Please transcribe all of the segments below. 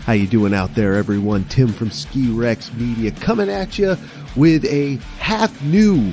How you doing out there, everyone? Tim from Ski Rex Media coming at you with a half new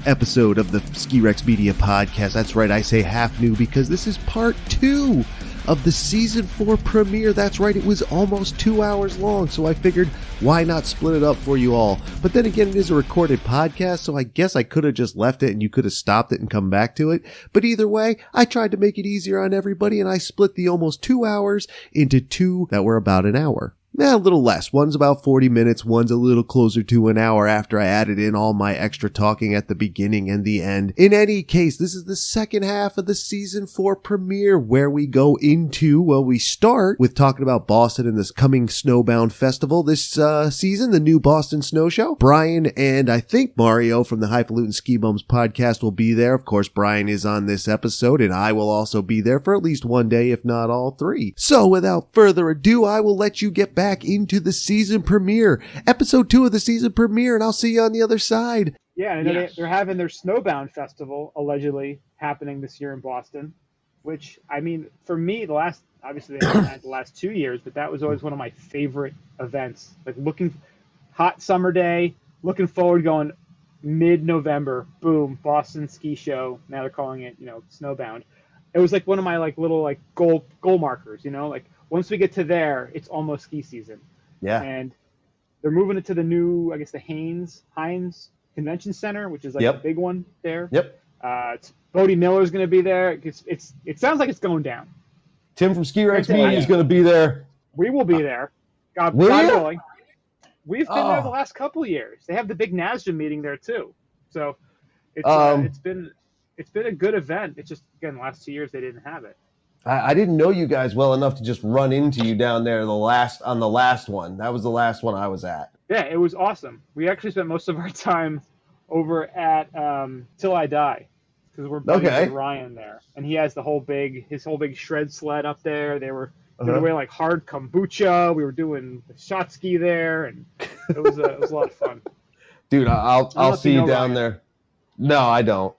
episode of the Ski Rex Media podcast. That's right, I say half new because this is part 2 of the season 4 premiere. That's right, it was almost 2 hours long, so I figured why not split it up for you all. But then again, it is a recorded podcast, so I guess I could have just left it and you could have stopped it and come back to it. But either way, I tried to make it easier on everybody, and I split the almost 2 hours into 2 that were about an hour. A little less. One's about 40 minutes. One's a little closer to an hour after I added in all my extra talking at the beginning and the end. In any case, this is the second half of the season 4 premiere where we go into, we start with talking about Boston and this coming Snowbound Festival this season, the new Boston Snow Show. Brian and I think Mario from the Falutin Ski Bums podcast will be there. Of course, Brian is on this episode and I will also be there for at least one day, if not all 3. So without further ado, I will let you get back into the season premiere, episode 2 of the season premiere, and I'll see you on the other side. Yeah, and they're having their Snowbound Festival allegedly happening this year in Boston, which, I mean, for me, obviously they haven't had the last 2 years, but that was always one of my favorite events. Like hot summer day, looking forward, going mid-November, boom, Boston ski show. Now they're calling it, Snowbound. It was like one of my little goal markers, once we get to there, it's almost ski season. Yeah. And they're moving it to the new, I guess, the Heinz Convention Center, which is the big one there. Yep. Bodie Miller's going to be there. It sounds like it's going down. Tim from Ski Rex Media is going to be there. We will be there. God willing. We've been there the last couple of years. They have the big NASDA meeting there too. So it's been a good event. It's just, again, the last 2 years they didn't have it. I didn't know you guys well enough to just run into you down there on the last one. That was the last one I was at. Yeah, it was awesome. We actually spent most of our time over at Till I Die because we're buddies with Ryan there, and he has his whole big shred sled up there. They were wearing hard kombucha. We were doing the shot ski there, and it was a lot of fun. Dude, I'll see you down there. No, I don't.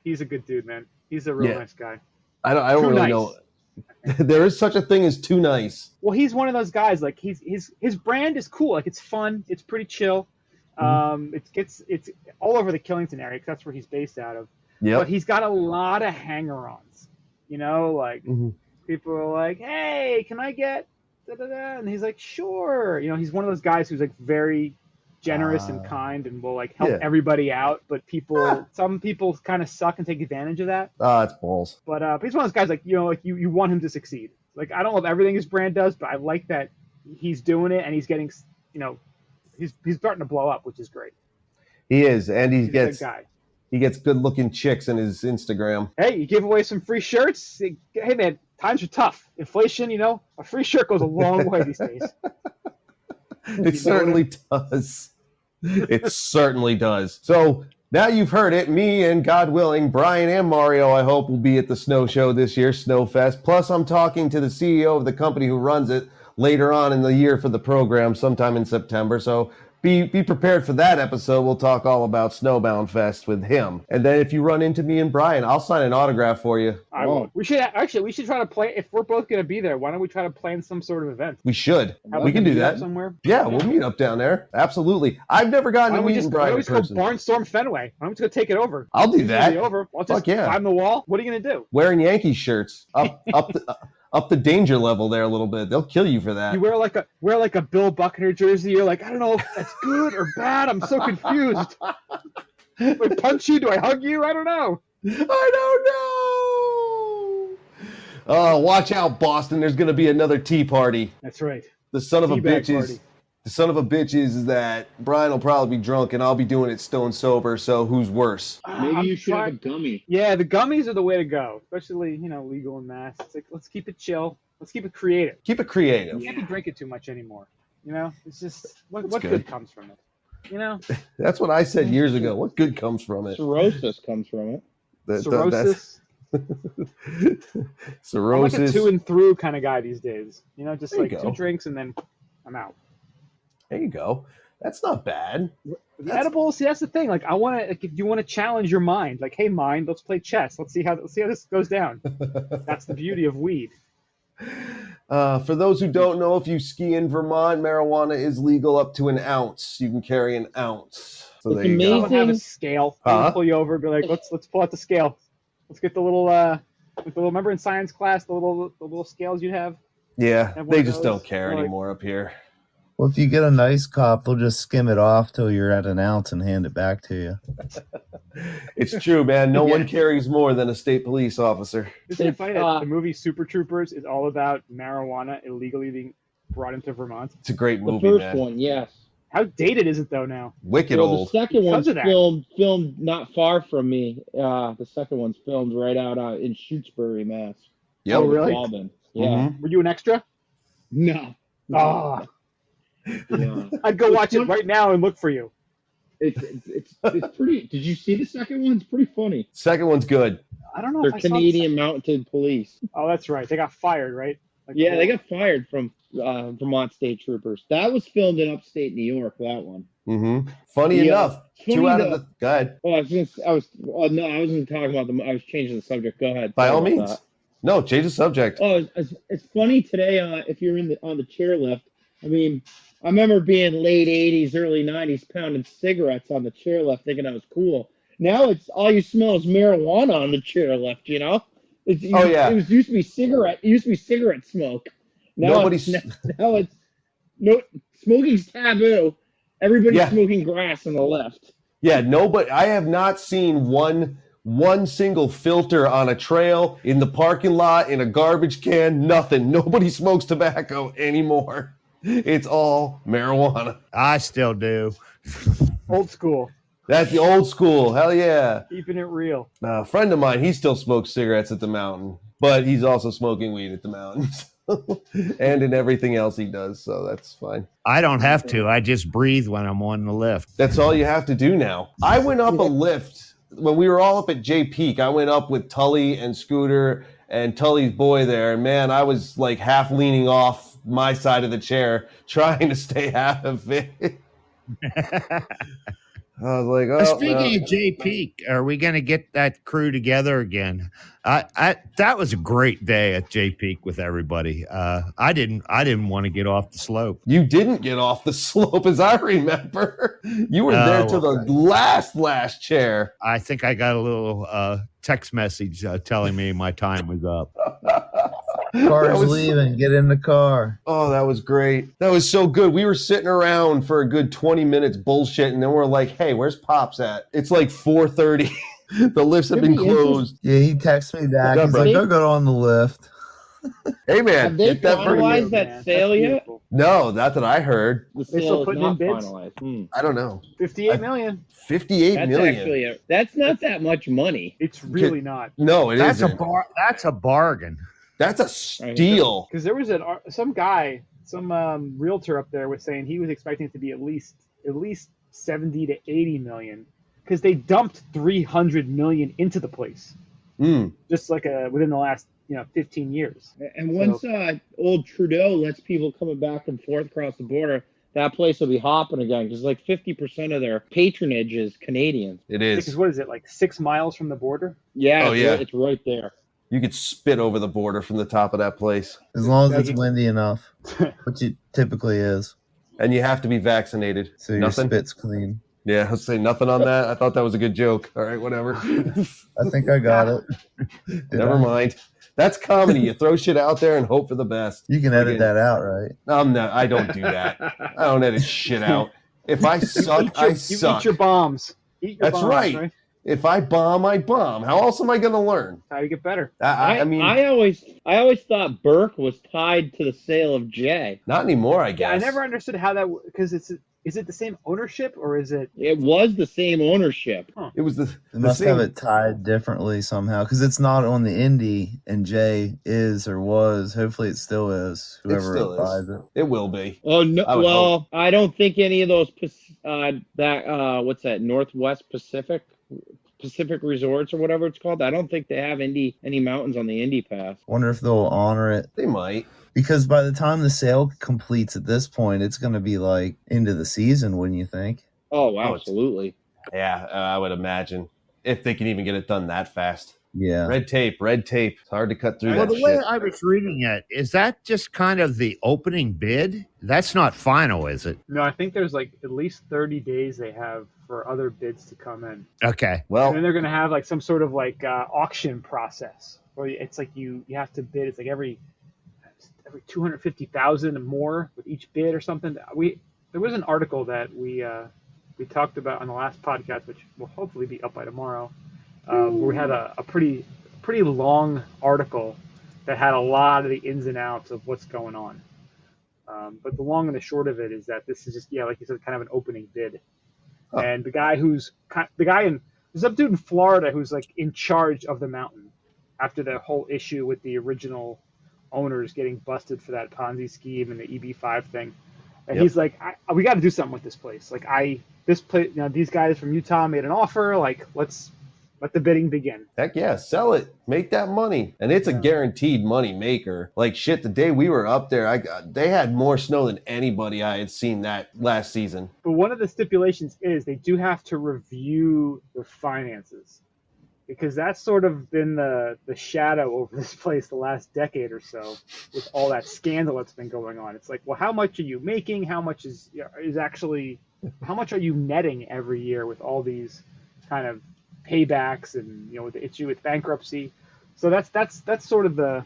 He's a good dude, man. He's a real nice guy. I don't really know. There is such a thing as too nice. Well, he's one of those guys. His brand is cool. It's fun. It's pretty chill. It's all over the Killington area because that's where he's based out of. Yeah. But he's got a lot of hanger-ons. People are like, "Hey, can I get da da da?" And he's like, "Sure." He's one of those guys who's very generous and kind and will help everybody out, but some people kind of suck and take advantage of that. It's balls. But he's one of those guys you want him to succeed. I don't love everything his brand does, but I like that he's doing it and he's getting he's starting to blow up, which is great. He is, and he gets a good guy. He gets good looking chicks in his Instagram. Hey, you give away some free shirts. Hey man, times are tough. Inflation, a free shirt goes a long way these days. It certainly does. It certainly does. So now you've heard it. Me and, God willing, Brian and Mario, I hope, will be at the Snow Show this year, Snowfest. Plus, I'm talking to the CEO of the company who runs it later on in the year for the program, sometime in September. So be prepared for that episode. We'll talk all about Snowbound Fest with him. And then if you run into me and Brian, I'll sign an autograph for you. I will. We should try to play. If we're both going to be there, why don't we try to plan some sort of event? We should. We can do that somewhere. Yeah, we'll meet up down there. Absolutely. I've never gotten to meet Brian in person. Why don't we just go Barnstorm Fenway? Why don't we just go take it over? I'll do that. I'll just climb the wall. What are you going to do? Wearing Yankee shirts up the danger level there a little bit. They'll kill you for that. You wear like a Bill Buckner jersey. You're like, I don't know if that's good or bad. I'm so confused. Do I punch you? Do I hug you? I don't know. Watch out, Boston. There's going to be another tea party. That's right. The son of a bitch is that Brian will probably be drunk and I'll be doing it stone sober. So who's worse? Maybe you should have a gummy. Yeah, the gummies are the way to go, especially legal in Mass. It's let's keep it chill. Let's keep it creative. Keep it creative. You can't be drinking too much anymore. It's just what good comes from it. That's what I said years ago. What good comes from it? Cirrhosis comes from it. Cirrhosis. Cirrhosis. I'm like a to and through kind of guy these days. Just 2 drinks and then I'm out. There you go. That's not bad. Edibles, see, that's the thing. I want to. If you want to challenge your mind, hey, mind, let's play chess. Let's see how this goes down. That's the beauty of weed. For those who don't know, if you ski in Vermont, marijuana is legal up to an ounce. You can carry an ounce. So It's there you I amazing. go. don't have a scale. I'm Huh? gonna pull you over and be like, let's pull out the scale. Let's get the little remember in science class the little scales you have? Yeah, Have one they of just those? don't care Like- anymore up here. Well, if you get a nice cop, they'll just skim it off till you're at an ounce and hand it back to you. It's true, man. No Yeah. one carries more than a state police officer. Isn't it It's, funny that the movie Super Troopers is all about marijuana illegally being brought into Vermont? It's a great The movie, first man. one, yes. How dated is it though now? Wicked Well, old. the second Because one's of that. filmed not far from me. The second one's filmed right out in Shutesbury, Mass. Yep. Oh, really? Walden. Yeah. Mhm. Were you an extra? No. Oh, Yeah. I'd go watch it right now and look for you. It's pretty. Did you see the second one? It's pretty funny. Second one's good. I don't know They're if I saw Canadian mounted police. Oh, that's right. They got fired, right? Like, Yeah, they got fired from Vermont State Troopers. That was filmed in upstate New York. That one. Mm-hmm. Funny Yeah. enough, Funny two out of though. the. Go ahead. Oh, no, I wasn't talking about them. I was changing the subject. Go ahead. By Sorry all about means. that. No, change the subject. Oh, it's funny today. If you're on the chairlift, I mean, I remember being late '80s, early '90s, pounding cigarettes on the chairlift, thinking that was cool. Now it's all you smell is marijuana on the chairlift. You know? Oh, yeah. It used to be cigarette. It used to be cigarette smoke. Now Nobody's- now it's no smoking's taboo. Everybody's Yeah. smoking grass on the left. Yeah, no, but I have not seen one single filter on a trail, in the parking lot, in a garbage can, nothing. Nobody smokes tobacco anymore. It's all marijuana. I still do. Old school, That's the old school. Hell yeah. keeping it real. A friend of mine, he still smokes cigarettes at the mountain, but he's also smoking weed at the mountains and in everything else he does. So that's fine. I don't have to. I just breathe when I'm on the lift. That's all you have to do now. I went up a lift when we were all up at J Peak. I went up with Tully and Scooter and Tully's boy there. And man, I was like half leaning off my side of the chair, trying to stay out of it. I was like, oh, Speaking of J Peak, are we going to get that crew together again? That was a great day at J Peak with everybody. I didn't want to get off the slope. you didn't get off the slope, as I remember. You were there to the last chair. I think I got a little text message telling me my time was up. That Car's was- leaving. Get in the car. Oh, that was great. That was so good. We were sitting around for a good 20 minutes bullshit, and then we're like, hey, where's Pops at? It's like 4:30. The lifts have been It'd be closed. Yeah, he texted me back. Yeah, He's bro. like, go on the lift. Hey, man. Have they Get that for finalized you. that Man, sale that's yet? beautiful. No, not that I heard. The They still sale is putting in not bids? finalized. I don't know. 58 million. 58 That's million. actually that's not that much money. It's really not. No, it That's isn't. That's a bargain. That's a steal. Because there was some guy, some realtor up there was saying he was expecting it to be at least 70 to 80 million because they dumped 300 million into the place Mm. just like within the last 15 years. And once old Trudeau lets people coming back and forth across the border, that place will be hopping again because like 50% of their patronage is Canadians. It Because is. what is it, like 6 miles from the border? Yeah, Oh, yeah. it's right there. You could spit over the border from the top of that place. As long as Yeah, it's he- windy enough, which it typically is. And you have to be vaccinated. So your Nothing? spit's clean. Yeah, I'll say nothing on that. I thought that was a good joke. All right, whatever. I think I got it. Did Never I? mind. That's comedy. You throw shit out there and hope for the best. You can edit that out, right? I don't do that. I don't edit shit out. If I suck, I You suck. eat your bombs. Eat your That's bombs, right. If I bomb, I bomb. How else am I going to learn? How you get better. I mean, I always thought Burke was tied to the sale of Jay. not anymore, I guess. Yeah, I never understood how that because is it the same ownership or is it? It was the same ownership. It was the They must same. have it tied differently somehow because it's not on the indie, and Jay is or was. Hopefully, it still is. Whoever still is. buys it. It will be. Oh no! I would Well, I don't think any of those what's that Northwest Pacific Resorts or whatever it's called. I don't think they have any mountains on the Indy Pass. Wonder if they'll honor it They might. because by the time the sale completes at this point, it's going to be like into the season. Wouldn't you think? Oh, absolutely. Yeah, I would imagine. If they can even get it done that fast. Yeah. Red tape. It's hard to cut through Well, that the way shit. I was reading it, is that just kind of the opening bid? That's not final, is it? No, I think there's like at least 30 days they have for other bids to come in. Okay. And then Well, they're going to have like some sort of like auction process where it's like you have to bid. It's like every 250,000 and more with each bid or something. There was an article that we talked about on the last podcast, which will hopefully be up by tomorrow. Where we had a pretty long article that had a lot of the ins and outs of what's going on. But the long and the short of it is that this is just, like you said, kind of an opening bid. Huh. And there's some dude in Florida who's like in charge of the mountain after the whole issue with the original owners getting busted for that Ponzi scheme and the EB5 thing. And he's like, we got to do something with this place. Like this place, these guys from Utah made an offer. Like, let's let the bidding begin. heck yeah, sell it, make that money, and it's a guaranteed money maker. Like shit, the day we were up there, they had more snow than anybody I had seen that last season. But one of the stipulations is they do have to review the finances, because that's sort of been the shadow over this place the last decade or so with all that scandal that's been going on. It's like, well, how much are you making? How much is actually, how much are you netting every year with all these kind of paybacks and with the issue with bankruptcy? So that's sort of the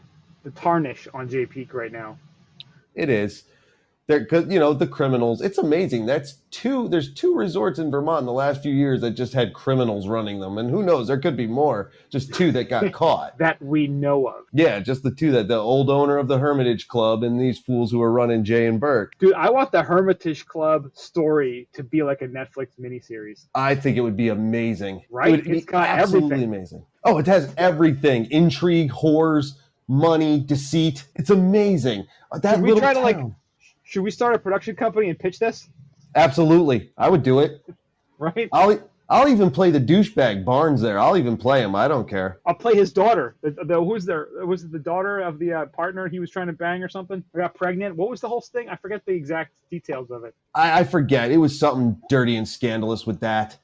tarnish on Jay Peak right now. It is. Because the criminals, it's amazing. There's two resorts in Vermont in the last few years that just had criminals running them, and who knows, there could be more. Just two that got caught that we know of. Yeah, just the two, that the old owner of the Hermitage Club and these fools who are running Jay and Burke. Dude, I want the Hermitage Club story to be like a Netflix miniseries. I think it would be amazing. Right? It would be absolutely amazing. Oh, it has everything: intrigue, whores, money, deceit. It's amazing. That Should we try little to town. Should we start a production company and pitch this? Absolutely, I would do it. Right? I'll even play the douchebag Barnes there. I'll even play him. I don't care. I'll play his daughter. Was it the daughter of the partner he was trying to bang or something? I got pregnant. What was the whole thing? I forget the exact details of it. I forget. It was something dirty and scandalous with that.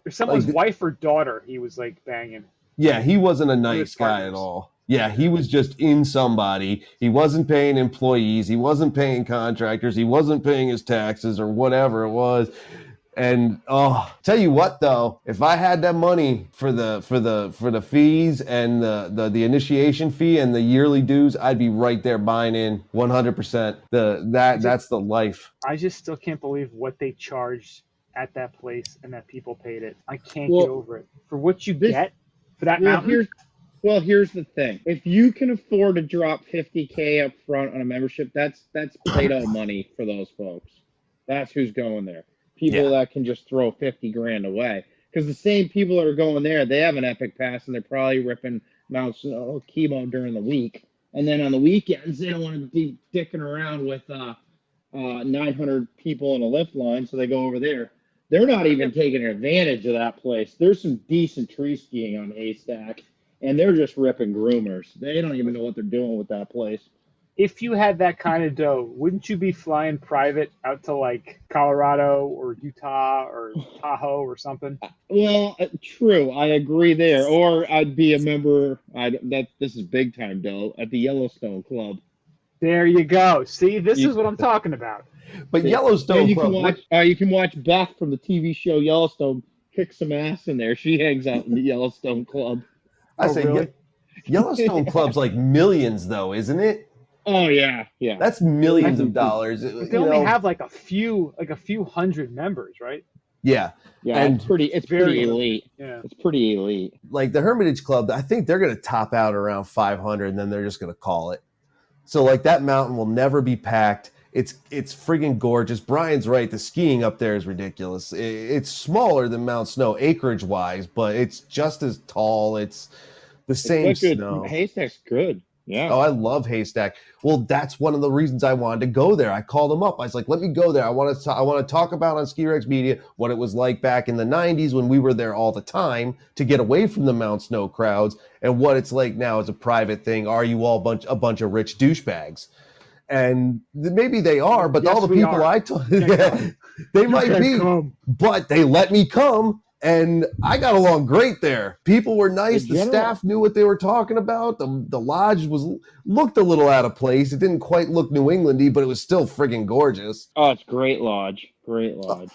Someone's wife or daughter he was like banging. Yeah, he wasn't a nice guy at all. Yeah, he was just in somebody. He wasn't paying employees. He wasn't paying contractors. He wasn't paying his taxes or whatever it was. And tell you what though, if I had that money for the fees and the initiation fee and the yearly dues, I'd be right there buying in 100%. That's the life. I just still can't believe what they charged at that place and that people paid it. I can't get over it. For what you get for that mountain. Here's the thing. If you can afford to drop $50K up front on a membership, that's Play-Doh money for those folks. That's who's going there. People that can just throw 50 grand away. Because the same people that are going there, they have an Epic Pass and they're probably ripping Mount Snow chemo during the week. And then on the weekends, they don't want to be dicking around with 900 people in a lift line, so they go over there. They're not even taking advantage of that place. There's some decent tree skiing on Haystack. And they're just ripping groomers. They don't even know what they're doing with that place. If you had that kind of dough, wouldn't you be flying private out to like Colorado or Utah or Tahoe or something? Well, true. I agree there. Or I'd be a member. This is big time dough at the Yellowstone Club. There you go. See, this is what I'm talking about. But Yellowstone Club. You can watch Beth from the TV show Yellowstone kick some ass in there. She hangs out in the Yellowstone Club. Really? Yellowstone Club's like millions, though, isn't it? Oh yeah. That's millions of dollars. But they only have like a few hundred members, right? Yeah. And it's pretty elite. Yeah. It's pretty elite. Like the Hermitage Club, I think they're going to top out around 500, and then they're just going to call it. So like that mountain will never be packed. It's friggin' gorgeous. Brian's right. The skiing up there is ridiculous. It's smaller than Mount Snow acreage-wise, but it's just as tall. It's the same snow. Haystack's good. Yeah. Oh, I love Haystack. Well, that's one of the reasons I wanted to go there. I called him up. I was like, let me go there. I want to talk about on Ski Rex Media what it was like back in the 90s when we were there all the time to get away from the Mount Snow crowds, and what it's like now as a private thing. Are you all a bunch of rich douchebags? And maybe they are, but all the people I told, they might be, but they let me come. And I got along great there. People were nice. The The general- staff knew what they were talking about. The lodge looked a little out of place. It didn't quite look New Englandy, but it was still friggin' gorgeous. Oh, it's great lodge. Great lodge.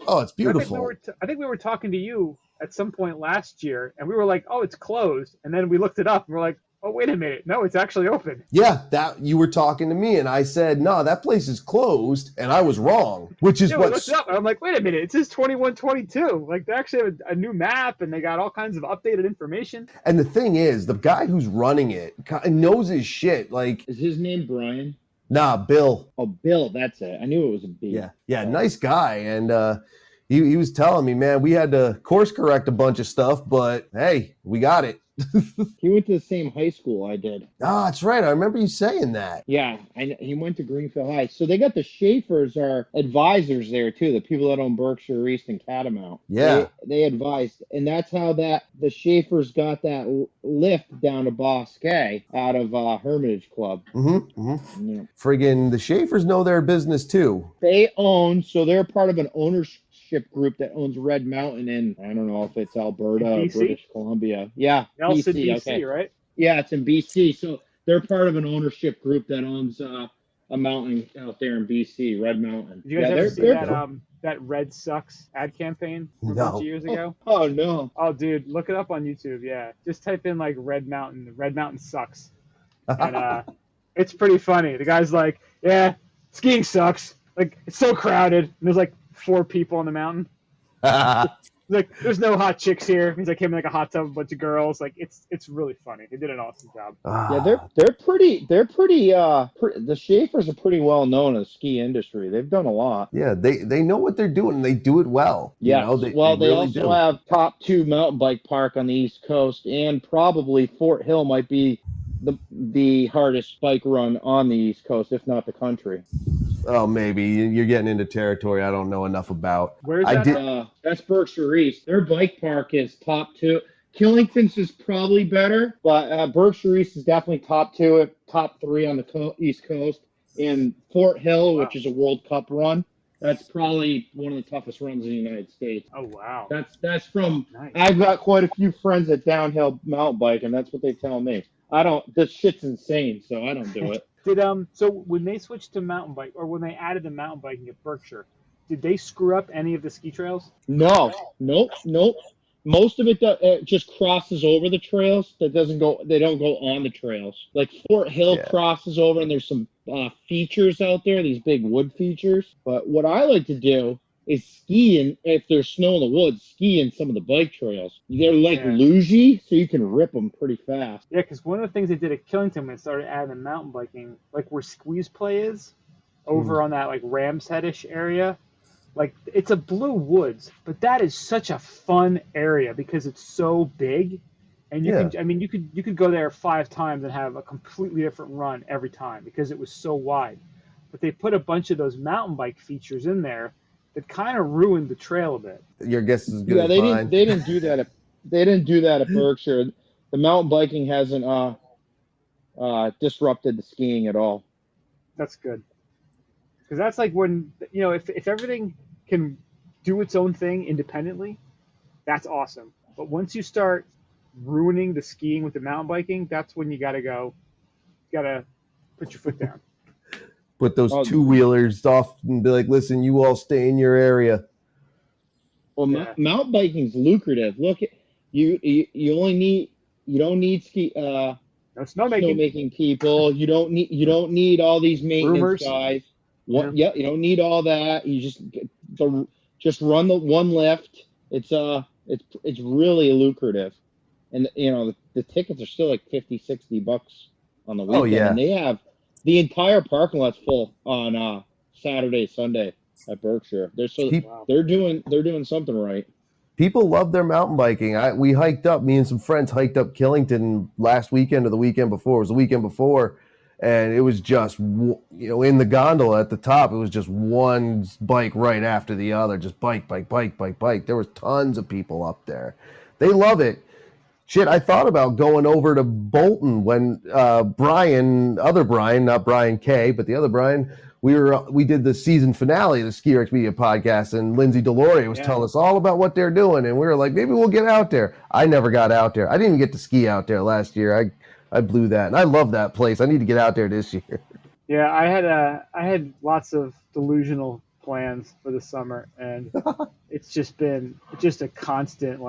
Oh, it's I think beautiful. I think we were talking to you at some point last year, and we were like, "Oh, it's closed," and then we looked it up, and we're like, "Oh, wait a minute, no, it's actually open." Yeah, that you were talking to me, and I said, "No, that place is closed," and I was wrong. Which is Yeah, we looked it up, and I'm like, "Wait a minute, it says 2122." Like they actually have a new map, and they got all kinds of updated information. And the thing is, the guy who's running it knows his shit. Like, Is his name Brian? nah, Bill. Oh, Bill. That's it. I knew it was a B. Yeah, nice guy, and he was telling me, man, we had to course correct a bunch of stuff, but hey, we got it. He went to the same high school I did. Ah, that's right. I remember you saying that. Yeah, he went to Greenfield High. So they got the Schaefers are advisors there too. The people that own Berkshire East and Catamount. Yeah. They advised, and that's how the Schaefers got that lift down to Bosque out of Hermitage Club. Yeah. Friggin' the Schaefers know their business too. They own, so they're part of an ownership group that owns Red Mountain in, I don't know if it's Alberta or BC? British Columbia. Yeah, Nelson, BC, okay. right? Yeah, it's in BC. So they're part of an ownership group that owns a mountain out there in BC, Red Mountain. Did you guys yeah, ever see that Red Sucks ad campaign from a bunch of years ago? Oh no. Oh, dude, look it up on YouTube. Yeah, just type in like Red Mountain sucks, and it's pretty funny. The guy's like, "Yeah, skiing sucks. Like it's so crowded. And there's like 4 people on the mountain. Like there's no hot chicks here." He's like him in like a hot tub, a bunch of girls. Like it's really funny. They did an awesome job. Yeah, they're pretty. The Schaefers are pretty well known in the ski industry. They've done a lot. Yeah, they know what they're doing and they do it well. Yeah. You know, they they really also do. have top 2 mountain bike park on the East Coast, and probably Fort Hill might be the hardest bike run on the East Coast, if not the country. Oh, maybe you're getting into territory I don't know enough about. Where's I that? did. That's Berkshire East. Their bike park is top 2. Killington's is probably better, but Berkshire East is definitely top 2, top 3 on the East Coast. And Fort Hill, which is a World Cup run, that's probably one of the toughest runs in the United States. Oh wow. That's from. Nice. I've got quite a few friends that downhill mountain bike, and that's what they tell me. I don't. This shit's insane, so I don't do it. Did so when they switched to mountain bike, or when they added the mountain biking at Berkshire, did they screw up any of the ski trails? No, nope. Most of it just crosses over the trails. That doesn't go. They don't go on the trails. Like Fort Hill crosses over, and there's some features out there. These big wood features. But what I like to do is ski, and if there's snow in the woods, ski in some of the bike trails. They're like lugy, so you can rip them pretty fast. Yeah, because one of the things they did at Killington when they started adding the mountain biking, like where Squeeze Play is, over on that like Ram's Head-ish area, like it's a blue woods, but that is such a fun area because it's so big, and you can, I mean, you could go there 5 times and have a completely different run every time because it was so wide. But they put a bunch of those mountain bike features in there that kind of ruined the trail a bit. Your guess is good. Yeah, as they mine. didn't do that. They didn't do that at Berkshire. The mountain biking hasn't disrupted the skiing at all. That's good. Because that's like when, you know, if everything can do its own thing independently, that's awesome. But once you start ruining the skiing with the mountain biking, that's when you got to put your foot down. Put those 2-wheelers off and be like, listen, you all stay in your area. Well, mountain biking's lucrative. Look, you don't need ski No snowmaking people. You don't need all these maintenance guys. You don't need all that. You just run the one lift. It's really lucrative, and you know the tickets are still like $50-$60 on the weekend. Oh, yeah. And they have the entire parking lot's full on Saturday, Sunday at Berkshire. They're doing something right. People love their mountain biking. Me and some friends hiked up Killington last weekend or the weekend before. It was the weekend before, and it was just, you know, in the gondola at the top, it was just one bike right after the other, just bike. There was tons of people up there. They love it. Shit, I thought about going over to Bolton when Brian, not Brian K, but the other Brian, we did the season finale of the Ski Rex Media podcast, and Lindsay Deloria was telling us all about what they're doing, and we were like, maybe we'll get out there. I never got out there. I didn't even get to ski out there last year. I blew that, and I love that place. I need to get out there this year. Yeah, I had lots of delusional plans for the summer, and it's just been just a constant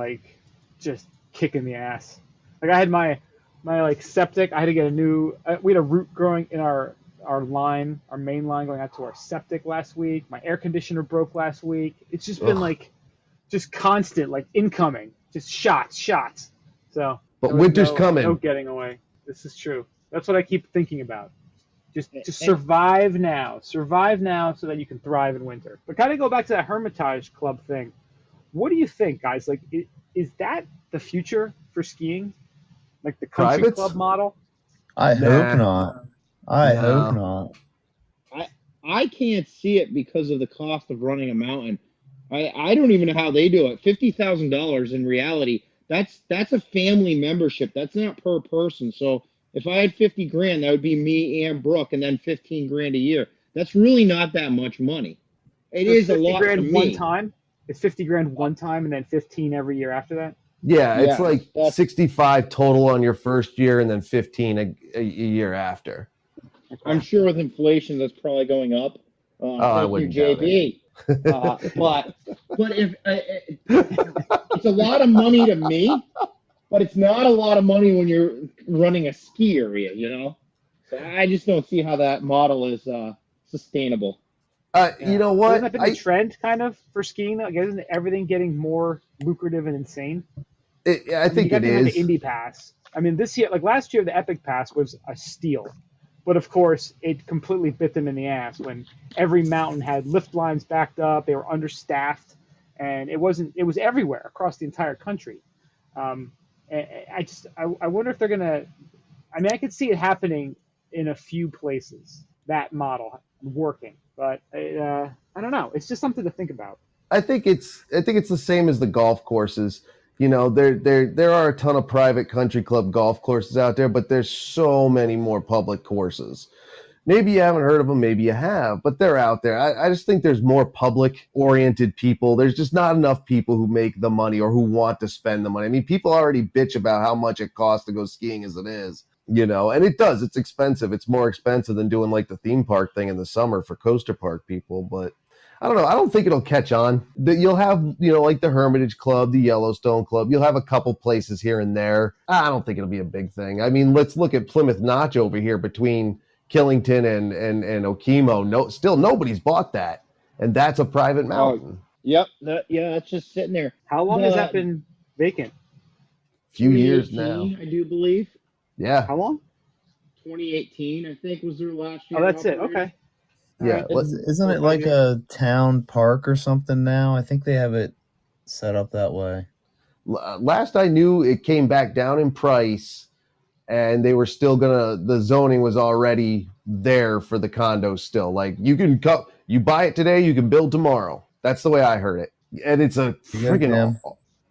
just kick in the ass. Like I had my like septic. I had to get a new. We had a root growing in our line, our main line going out to our septic last week. My air conditioner broke last week. It's just been just constant, incoming, just shots. So, but winter's coming. No getting away. This is true. That's what I keep thinking about. Just survive now. Survive now so that you can thrive in winter. But kind of go back to that Hermitage Club thing. What do you think, guys? Like, is that the future for skiing? Like the country Privates? club model? I hope not. I hope not. I can't see it because of the cost of running a mountain. I don't even know how they do it. $50,000 in reality, that's a family membership. That's not per person. So if I had 50 grand, that would be me and Brooke, and then 15 grand a year. That's really not that much money. It is a lot for me. One time? It's 50 grand one time and then 15 every year after that? Yeah, it's Yeah, like that's- 65 total on your first year and then 15 a year after. I'm sure with inflation, that's probably going up. I wouldn't doubt JB. But if it's a lot of money to me, but it's not a lot of money when you're running a ski area, you know? So I just don't see how that model is sustainable. You know what? Hasn't that been the trend kind of for skiing? Like, isn't everything getting more lucrative and insane? I think it is. The Indy Pass. I mean, this year, like last year, the Epic Pass was a steal. But of course, it completely bit them in the ass when every mountain had lift lines backed up. They were understaffed, and it was everywhere across the entire country. I wonder if they're gonna. I mean, I could see it happening in a few places. That model working, but I don't know. It's just something to think about. I think it's the same as the golf courses. You know, there are a ton of private country club golf courses out there, but there's so many more public courses. Maybe you haven't heard of them, maybe you have, but they're out there. I just think there's more public-oriented people. There's just not enough people who make the money or who want to spend the money. I mean, people already bitch about how much it costs to go skiing as it is, you know, and it does. It's expensive. It's more expensive than doing like the theme park thing in the summer for coaster park people, but I don't know. I don't think it'll catch on. You'll have, you know, like the Hermitage Club, the Yellowstone Club. You'll have a couple places here and there. I don't think it'll be a big thing. I mean, let's look at Plymouth Notch over here between Killington and Okemo. Still nobody's bought that, and that's a private mountain. Yep. That's just sitting there. How long has that been vacant? Few years now, I do believe. Yeah. How long? 2018, I think, was their last year. Oh, that's it. Okay. Yeah. Isn't it like a town park or something now? I think they have it set up that way. Last I knew, it came back down in price, and they were still the zoning was already there for the condos still. Like, you buy it today, you can build tomorrow. That's the way I heard it. And it's a freaking,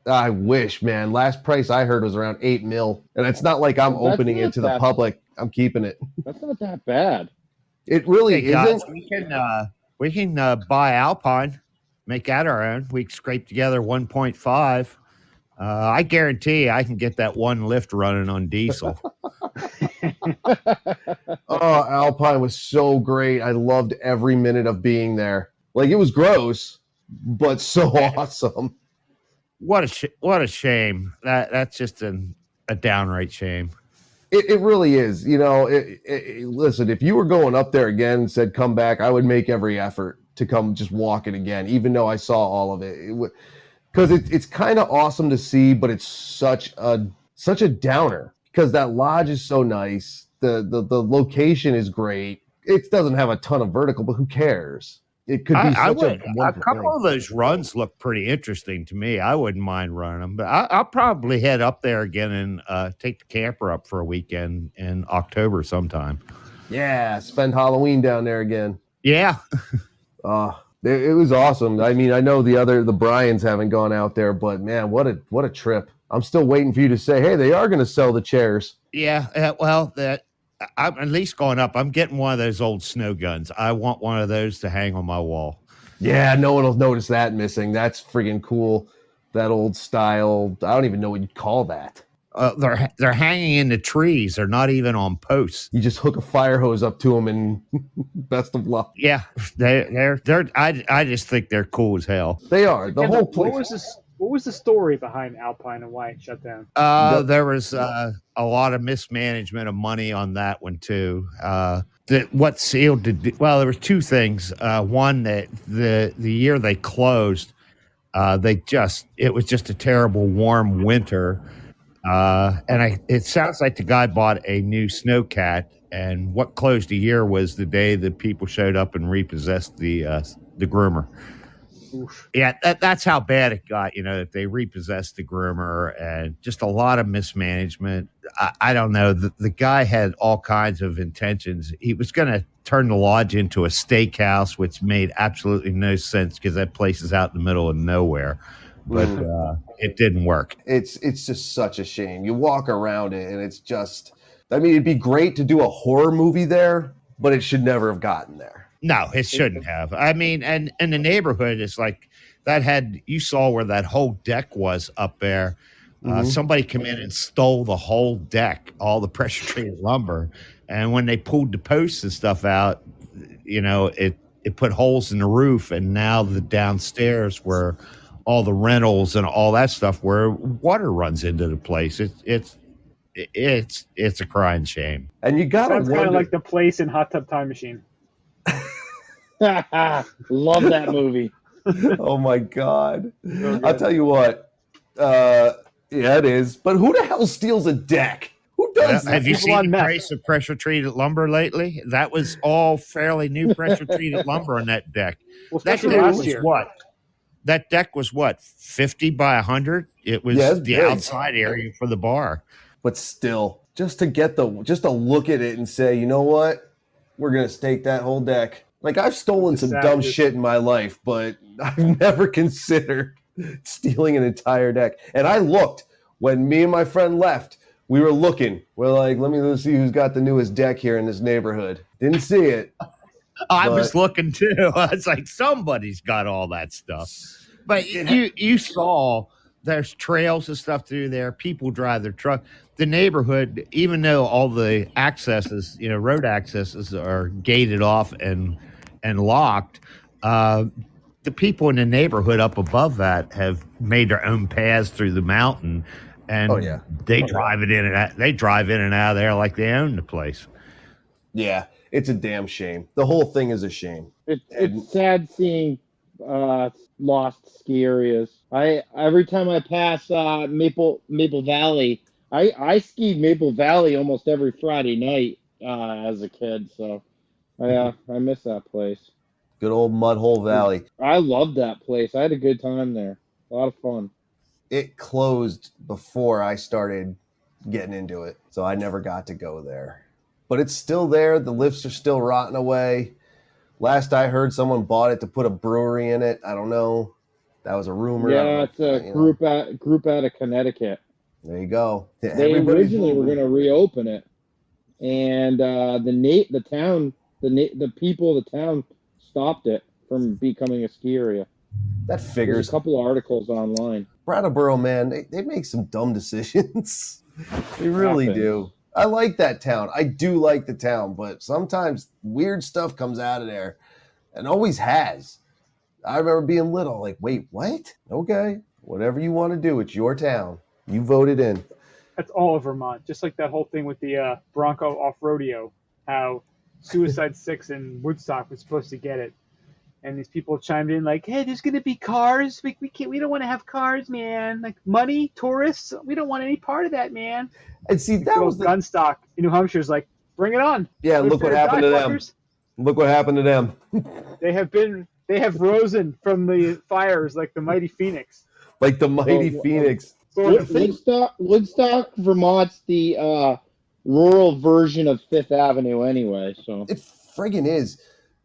I wish, man. Last price I heard was around $8 million. And it's not like I'm opening it to the public. I'm keeping it. That's not that bad. It really isn't. Guys, we can buy Alpine, make that our own. We scrape together 1.5. I guarantee I can get that one lift running on diesel. Oh, Alpine was so great. I loved every minute of being there. Like, it was gross, but so awesome. What a shame. That's just a downright shame. It really is. You know, listen, if you were going up there again and said, come back, I would make every effort to come just walk it again, even though I saw all of it. Because it's kind of awesome to see, but it's such a downer because that lodge is so nice. The location is great. It doesn't have a ton of vertical, but who cares? It could be a couple of those runs look pretty interesting to me. I wouldn't mind running them, but I'll probably head up there again and take the camper up for a weekend in October sometime. Yeah, spend Halloween down there again. Yeah. It was awesome. I mean, I know the Bryans haven't gone out there, but man, what a trip. I'm still waiting for you to say, hey, they are going to sell the chairs. Yeah. Well, I'm at least going up. I'm getting one of those old snow guns. I want one of those to hang on my wall. Yeah, no one will notice that missing. That's friggin' cool. That old style. I don't even know what you'd call that. They're hanging in the trees. They're not even on posts. You just hook a fire hose up to them and best of luck. Yeah, they're. I just think they're cool as hell. They are. The whole place. What was the story behind Alpine and why it shut down? There was a lot of mismanagement of money on that one too. What sealed the well, there was two things. One, that the year they closed, it was just a terrible warm winter. It sounds like the guy bought a new snowcat, and what closed a year was the day that people showed up and repossessed the groomer. Oof. Yeah, that's how bad it got. That they repossessed the groomer, and just a lot of mismanagement. I don't know. The guy had all kinds of intentions. He was going to turn the lodge into a steakhouse, which made absolutely no sense because that place is out in the middle of nowhere. But it didn't work. It's just such a shame. You walk around it, and it's just. I mean, it'd be great to do a horror movie there, but it should never have gotten there. No, it shouldn't have. I mean, and the neighborhood is like that you saw where that whole deck was up there. Somebody came in and stole the whole deck, all the pressure treated lumber. And when they pulled the posts and stuff out, it put holes in the roof. And now the downstairs where all the rentals and all that stuff where water runs into the place. It's a crying shame. And you got to Sounds kind of like the place in Hot Tub Time Machine. Love that movie. Oh my God. I'll tell you what. Yeah, it is. But who the hell steals a deck? Who does that? Have you seen the price of pressure treated lumber lately? That was all fairly new pressure treated lumber on that deck. Well, That especially deck last was year. what? That deck was what? 50 by 100? It was Yeah, it's the big. outside area for the bar. But still, just to look at it and say, you know what? We're going to stake that whole deck. Like, I've stolen some dumb shit in my life, but I've never considered stealing an entire deck. And I looked when me and my friend left. We were looking. We're like, let's see who's got the newest deck here in this neighborhood. Didn't see it. I was looking too. I was like, somebody's got all that stuff. But you saw there's trails and stuff through there. People drive their truck. The neighborhood, even though all the accesses, road accesses are gated off and locked, the people in the neighborhood up above that have made their own paths through the mountain, and they drive in and out of there like they own the place. Yeah, it's a damn shame. The whole thing is a shame. It's sad seeing lost ski areas. Every time I pass Maple Valley, I skied Maple Valley almost every Friday night as a kid. So I miss that place. Good old Mudhole Valley. I loved that place. I had a good time there. A lot of fun. It closed before I started getting into it, so I never got to go there. But it's still there. The lifts are still rotting away. Last I heard, someone bought it to put a brewery in it. I don't know. That was a rumor. Yeah, it's a group out of Connecticut. There you go. They originally were going to reopen it, and the people of the town stopped it from becoming a ski area. That figures. There's a couple of articles online. Brattleboro, man, they make some dumb decisions. They really do. I like that town. I do like the town, but sometimes weird stuff comes out of there, and always has. I remember being little, like, wait, what? Okay, whatever you want to do, it's your town. You voted in. That's all of Vermont. Just like that whole thing with the Bronco off rodeo, how Suicide 6 in Woodstock was supposed to get it. And these people chimed in like, hey, there's going to be cars. We don't want to have cars, man. Like money, tourists, we don't want any part of that, man. And see, that was the Gunstock in New Hampshire is like, bring it on. Yeah, look what happened to them. Look what happened to them. They have risen from the fires like the mighty Phoenix. Like the mighty Phoenix. Woodstock, Vermont's the rural version of Fifth Avenue anyway. So it friggin' is.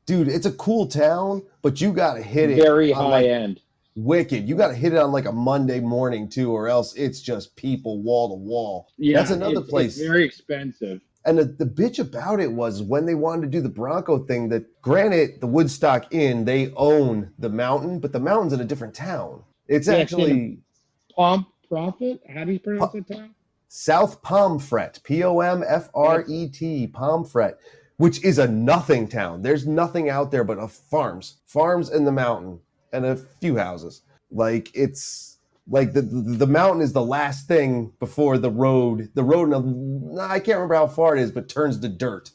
Dude, it's a cool town, but you got to hit it. Very high end. Wicked. You got to hit it on like a Monday morning too, or else it's just people wall to wall. Yeah, that's another place. It's very expensive. And the bitch about it was when they wanted to do the Bronco thing, that granted, the Woodstock Inn, they own the mountain, but the mountain's in a different town. It's Yeah, actually Profit? How do you pronounce it, Tom? South Pomfret, Pomfret, Pomfret, which is a nothing town. There's nothing out there but farms in the mountain, and a few houses. Like, it's like the mountain is the last thing before the road. The road, I can't remember how far it is, but turns to dirt.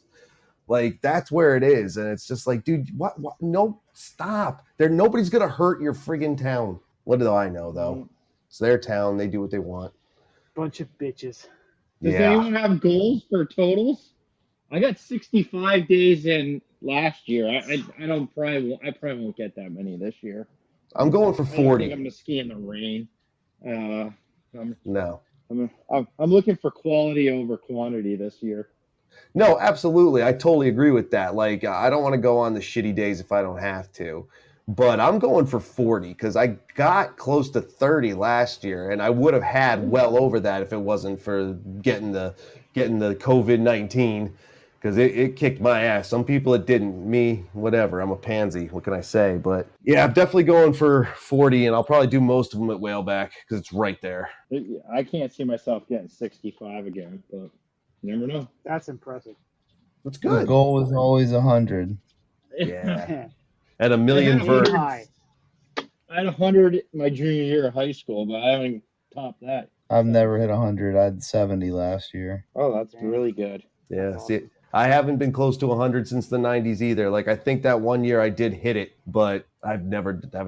Like, that's where it is, and it's just like, dude, what? No, stop. Nobody's gonna hurt your friggin' town. What do I know, though? It's their town. They do what they want. Bunch of bitches. Does anyone have goals for totals? I got 65 days in last year. I probably won't get that many this year. I'm going for 40. I think I'm gonna ski in the rain. No. I'm looking for quality over quantity this year. No, absolutely. I totally agree with that. Like, I don't want to go on the shitty days if I don't have to. But I'm going for 40 because I got close to 30 last year, and I would have had well over that if it wasn't for getting the COVID-19, because it kicked my ass. Some people it didn't. Me, whatever. I'm a pansy. What can I say? But yeah, I'm definitely going for 40, and I'll probably do most of them at Whaleback because it's right there. I can't see myself getting 65 again, but you never know. That's impressive. That's good. The goal is always 100. Yeah. At a million verts. High. I had 100 my junior year of high school, but I haven't topped that. I've never hit 100. I had 70 last year. Oh, that's really good. Yeah, see, I haven't been close to 100 since the 90s either. Like, I think that one year I did hit it, but haven't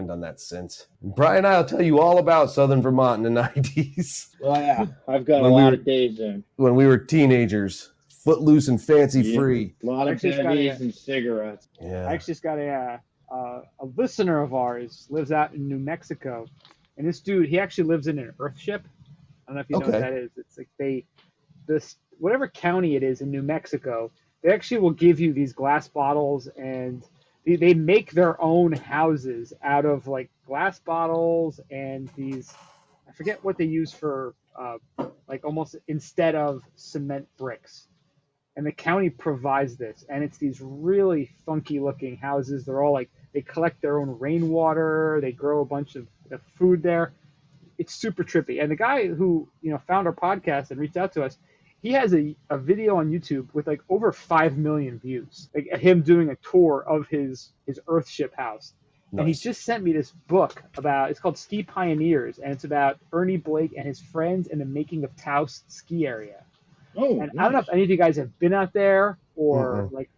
done that since. Brian and I will tell you all about Southern Vermont in the 90s. Well, yeah, I've got a lot of days in. When we were teenagers, footloose and fancy free. A lot of bevies and cigarettes. Yeah. I actually just got a listener of ours lives out in New Mexico, and this dude, he actually lives in an earth ship. I don't know if you know what that is. It's like whatever county it is in New Mexico, they actually will give you these glass bottles, and they make their own houses out of like glass bottles and these, I forget what they use for, like almost instead of cement bricks. And the county provides this, and it's these really funky looking houses. They're all like, they collect their own rainwater. They grow a bunch of food there. It's super trippy. And the guy who, found our podcast and reached out to us, he has a video on YouTube with like over 5 million views, like him doing a tour of his Earthship house. Nice. And he just sent me this book it's called Ski Pioneers, and it's about Ernie Blake and his friends and the making of Taos ski area. Oh, and nice. I don't know if any of you guys have been out there or like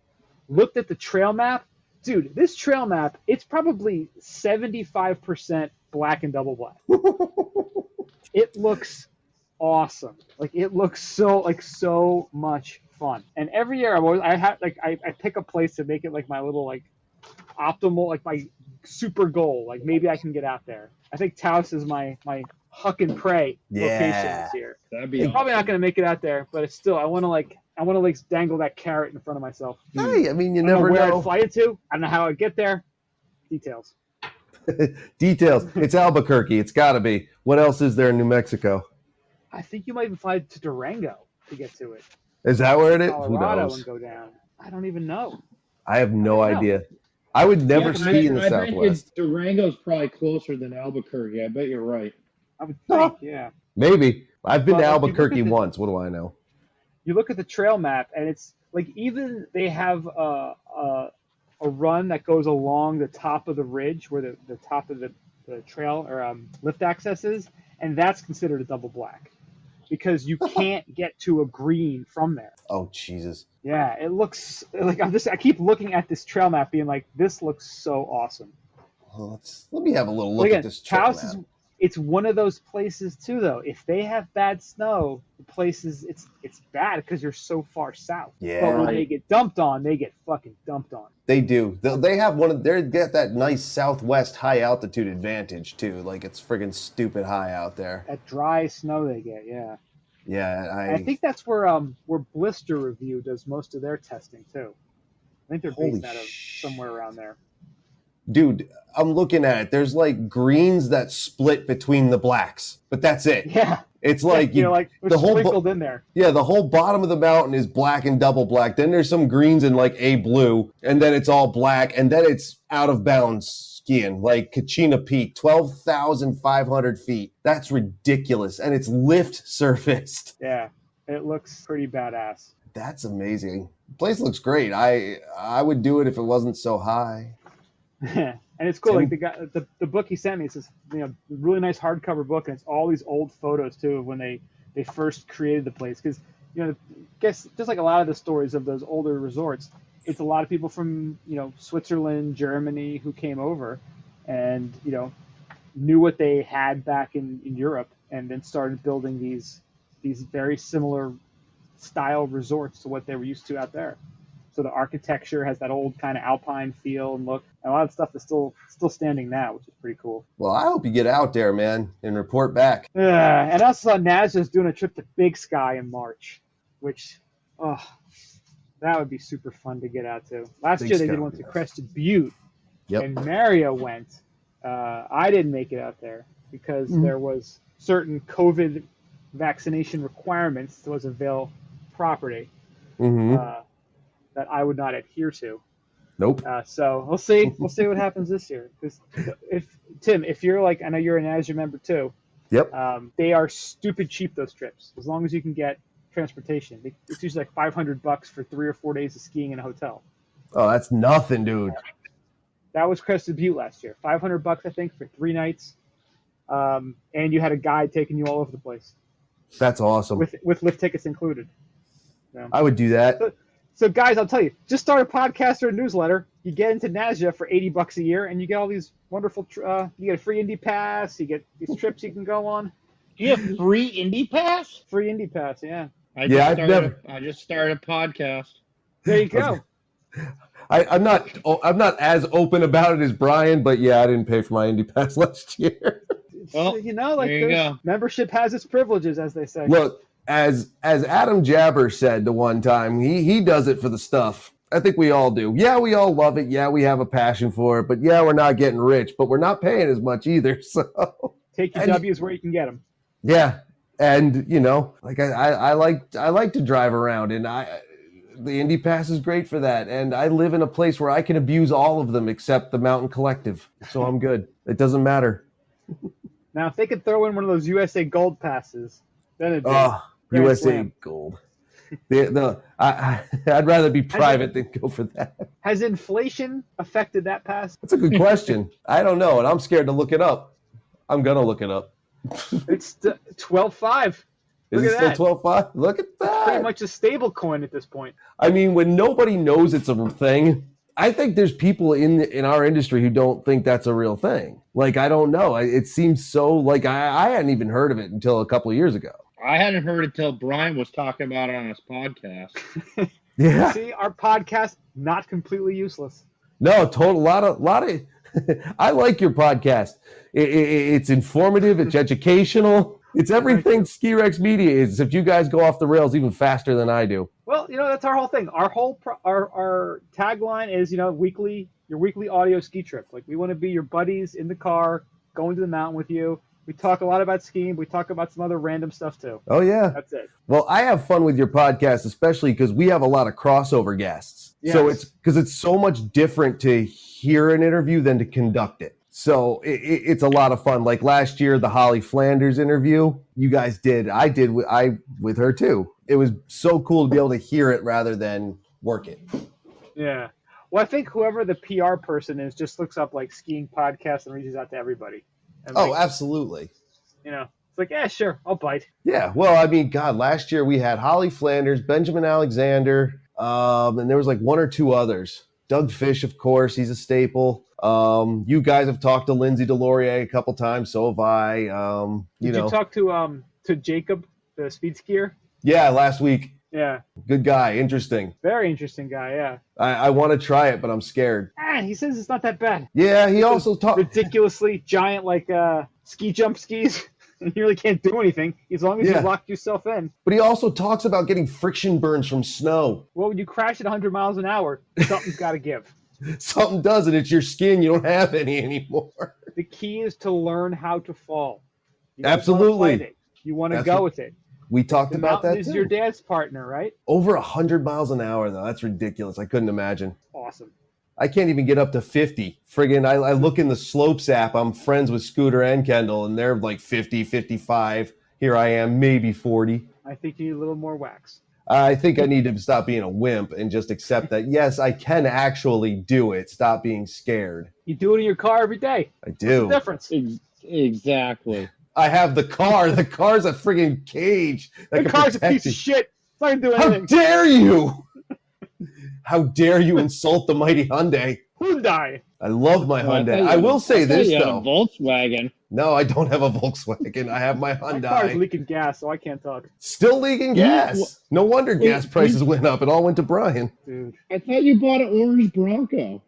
looked at the trail map. Dude, this trail map, it's probably 75% black and double black. It looks awesome. Like, it looks so much fun. And every year I pick a place to make it like my little like optimal, like my super goal. Like, maybe I can get out there. I think Taos is my huck and pray location this year. That'd be probably not going to make it out there, but it's still, I want to dangle that carrot in front of myself. Hey, I mean, you never know. Where I'd fly it to. I don't know how I'd get there. Details. Details. It's Albuquerque. It's got to be. What else is there in New Mexico? I think you might even fly to Durango to get to it. Is that where it is? Colorado. Who knows? And go down. I don't even know. I have no idea. I would never ski in the Southwest. Durango's probably closer than Albuquerque. I bet you're right. I would think, yeah. Maybe. I've been to Albuquerque once. What do I know? You look at the trail map, and it's like, even they have a run that goes along the top of the ridge where the top of the trail or lift access is, and that's considered a double black because you can't get to a green from there. Oh, Jesus. Yeah, it looks like I keep looking at this trail map being like, this looks so awesome. Well, let me have a little look at this trail map. It's one of those places too, though. If they have bad snow, the places it's bad because you're so far south. Yeah. But when they get dumped on, they get fucking dumped on. They do. They have they get that nice southwest high altitude advantage too. Like, it's friggin' stupid high out there. That dry snow they get, yeah. Yeah, I think that's where Blister Review does most of their testing too. I think they're based out of somewhere around there. Dude, I'm looking at it. There's like greens that split between the blacks, but that's it. Yeah. It's like like the whole sprinkled in there. Yeah, the whole bottom of the mountain is black and double black. Then there's some greens and like a blue, and then it's all black, and then it's out of bounds skiing, like Kachina Peak, 12,500 feet. That's ridiculous, and it's lift surfaced. Yeah, it looks pretty badass. That's amazing. The place looks great. I would do it if it wasn't so high. And it's cool. Like the book he sent me, it's this really nice hardcover book, and it's all these old photos too of when they first created the place. Because I guess just like a lot of the stories of those older resorts, it's a lot of people from Switzerland, Germany who came over, and knew what they had back in Europe, and then started building these very similar style resorts to what they were used to out there. So the architecture has that old kind of alpine feel and look. And a lot of stuff is still standing now, which is pretty cool. Well, I hope you get out there, man, and report back. And I also saw Nazca's doing a trip to Big Sky in March, which, that would be super fun to get out to. Last year they did one to Crested Butte, and Mario went. I didn't make it out there because there was certain COVID vaccination requirements to Vail property. That I would not adhere to. Nope. So we'll see. We'll see what happens this year. Because if you're like, I know you're an Azure member too. Yep. They are stupid cheap, those trips, as long as you can get transportation. It's usually like $500 for 3 or 4 days of skiing in a hotel. Oh, that's nothing, dude. That was Crested Butte last year. $500, I think, for 3 nights. And you had a guide taking you all over the place. That's awesome. With lift tickets included. I would do that. So guys, I'll tell you, just start a podcast or a newsletter. You get into Nazca for $80 a year, and you get all these wonderful. You get a free Indy Pass. You get these trips you can go on. Do you have free Indy Pass? Free Indy Pass, yeah. I just started a podcast. There you go. I'm not as open about it as Brian, but yeah, I didn't pay for my Indy Pass last year. Well, there you go. Membership has its privileges, as they say. Look, as Adam Jabber said the one time, he does it for the stuff. I think we all do. Yeah, we all love it. Yeah, we have a passion for it. But yeah, we're not getting rich, but we're not paying as much either. So take your W's where you can get them. Yeah, and like I like to drive around, and the Indy Pass is great for that. And I live in a place where I can abuse all of them except the Mountain Collective, so I'm good. It doesn't matter. Now, if they could throw in one of those USA Gold passes, then it'd be USA Gold. I'd rather be private than go for that. Has inflation affected that pass? That's a good question. I don't know, and I'm scared to look it up. I'm gonna look it up. It's 12.5. Is it still 12.5? Look at that. It's pretty much a stable coin at this point. I mean, when nobody knows it's a thing, I think there's people in our industry who don't think that's a real thing. Like, I don't know. It seems so like I hadn't even heard of it until a couple of years ago. I hadn't heard it till Brian was talking about it on his podcast. Yeah. See, our podcast, not completely useless. No, total lot of I like your podcast. It's informative, it's educational, it's everything Ski Rex Media is. If you guys go off the rails even faster than I do. Well, that's our whole thing. Our tagline is, your weekly audio ski trip. Like, we want to be your buddies in the car, going to the mountain with you. We talk a lot about skiing. We talk about some other random stuff too. Oh yeah, that's it. Well, I have fun with your podcast, especially because we have a lot of crossover guests. Yes. So it's so much different to hear an interview than to conduct it. So it's a lot of fun. Like last year, the Holly Flanders interview you guys did. I did with her too. It was so cool to be able to hear it rather than work it. Yeah. Well, I think whoever the PR person is just looks up like skiing podcast and reaches out to everybody. And absolutely. It's like, yeah, sure, I'll bite. Yeah. Well, I mean, God, last year we had Holly Flanders, Benjamin Alexander, and there was like 1 or 2 others. Doug Fish, of course, he's a staple. You guys have talked to Lindsay Delorier a couple times, so have I. Did you talk to Jacob, the speed skier? Yeah, last week. Yeah. Good guy. Interesting. Very interesting guy, yeah. I want to try it, but I'm scared. He says it's not that bad. Yeah, he also talked ridiculously giant, like ski jump skis. You really can't do anything as long as you lock yourself in. But he also talks about getting friction burns from snow. Well, when you crash at 100 miles an hour, something's got to give. Something does, and it's your skin. You don't have any anymore. The key is to learn how to fall. You don't wanna Absolutely. fight it. You want to That's go what- with it. We talked The about mountain that is too. your dance partner, right? Over 100 miles an hour, though. That's ridiculous. I couldn't imagine. Awesome. I can't even get up to 50. Friggin', I look in the slopes app. I'm friends with Scooter and Kendall, and they're like 50, 55. Here I am, maybe 40. I think you need a little more wax. I think I need to stop being a wimp and just accept that, yes, I can actually do it. Stop being scared. You do it in your car every day. I What's do. the difference? Exactly. I have the car. The car's a friggin' cage. That The can car's a protect piece you. of shit. It's not gonna do How anything. dare you? How dare you insult the mighty Hyundai? Hyundai. I love my Oh, I thought Hyundai. you I had will say I thought this, you had though. a Volkswagen. No, I don't have a Volkswagen. I have my My car's Hyundai. leaking gas, so I can't talk. Still leaking Yeah, gas. No wonder wait, gas prices went up. It all went to Brian. Dude. I thought you bought an orange Bronco.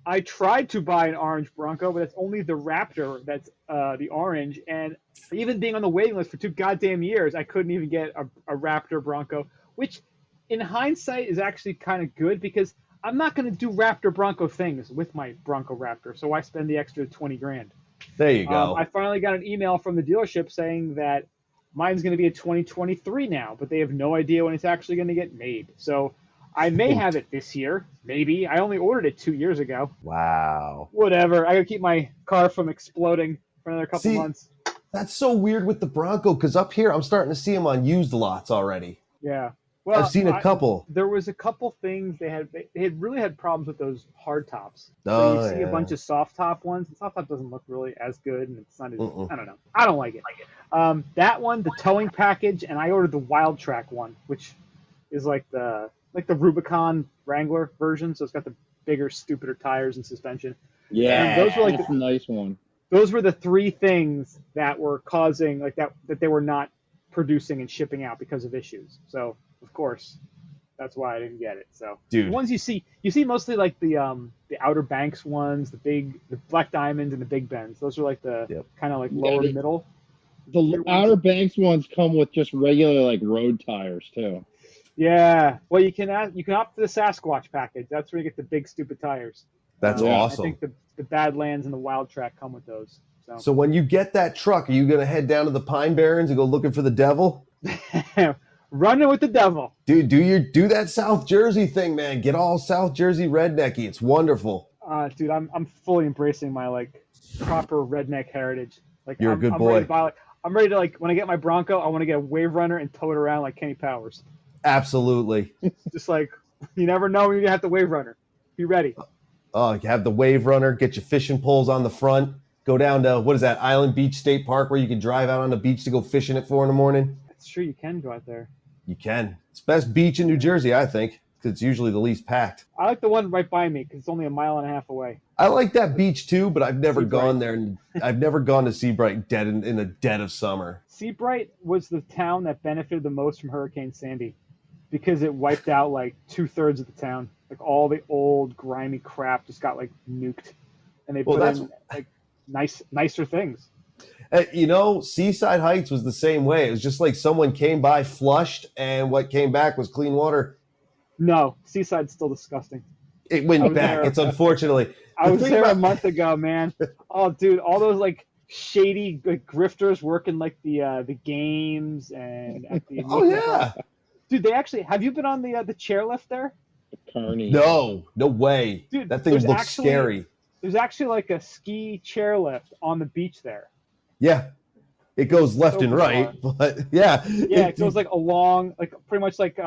I tried to buy an orange Bronco, but it's only the Raptor that's the orange. And even being on the waiting list for 2 goddamn years, I couldn't even get a Raptor Bronco, which in hindsight is actually kind of good because I'm not going to do Raptor Bronco things with my Bronco Raptor. So why spend the extra 20 grand? There you go. I finally got an email from the dealership saying that mine's going to be a 2023 now, but they have no idea when it's actually going to get made. So I may have it this year, maybe. I only ordered it 2 years ago. Wow. Whatever. I gotta keep my car from exploding for another couple See, months. That's so weird with the Bronco because up here I'm starting to see them on used lots already. Yeah. Well, I've seen a couple. There was a couple things they had really had problems with those hard tops. Oh, So you see yeah. a bunch of soft top ones. The soft top doesn't look really as good, and it's not as Mm-mm. I don't know. I don't like it. That one, the towing package, and I ordered the Wild Track one, which is like the Rubicon Wrangler version. So it's got the bigger, stupider tires and suspension. Yeah, And those were like that's a nice one. Those were the 3 things that were causing like that they were not producing and shipping out because of issues. So of course, that's why I didn't get it. So Dude. the ones you see mostly like the Outer Banks ones, the Black Diamonds and the Big Bends. Those are like the Yep. kind of like Yeah, lower they- middle. The Outer Banks ones come with just regular like road tires too. Yeah. Well, you can opt for the Sasquatch package. That's where you get the big stupid tires. That's Yeah, I awesome. I think the Badlands and the Wild Track come with those. So when you get that truck, are you going to head down to the Pine Barrens and go looking for the devil? Running with the devil. Dude, do that South Jersey thing, man. Get all South Jersey rednecky. It's wonderful. Dude, I'm fully embracing my like proper redneck heritage. Like You're a good I'm boy. Ready to buy, I'm ready to like when I get my Bronco, I want to get a Wave Runner and tow it around like Kenny Powers. Absolutely. Just like you never know when you're gonna have the Wave Runner. Be ready. Oh, you have the Wave Runner. Get your fishing poles on the front. Go down to, what is that, Island Beach State Park where you can drive out on the beach to go fishing at 4 in the morning? It's true you can go out there. You can. It's the best beach in New Jersey, I think, because it's usually the least packed. I like the one right by me because it's only 1.5 miles away. I like that beach too, but I've never Seabright. gone there. I've never gone to Seabright dead in the dead of summer. Seabright was the town that benefited the most from Hurricane Sandy because it wiped out like 2/3 of the town. Like all the old grimy crap just got like nuked, and they Well, put that's- in like nicer things. You know, Seaside Heights was the same way. It was just like someone came by, flushed, and what came back was clean water. No, Seaside's still disgusting. It I went was back. there. It's unfortunately. I The was thing there a about- month ago, man. Oh, dude, all those like shady like, grifters working like the games and at the Oh yeah. dude. They actually have you been on the chairlift there? Carney. No way. Dude, That thing there's looks actually- scary. There's actually like a ski chairlift on the beach there. Yeah. It goes left So and right, but yeah. Yeah, it goes like along, like pretty much like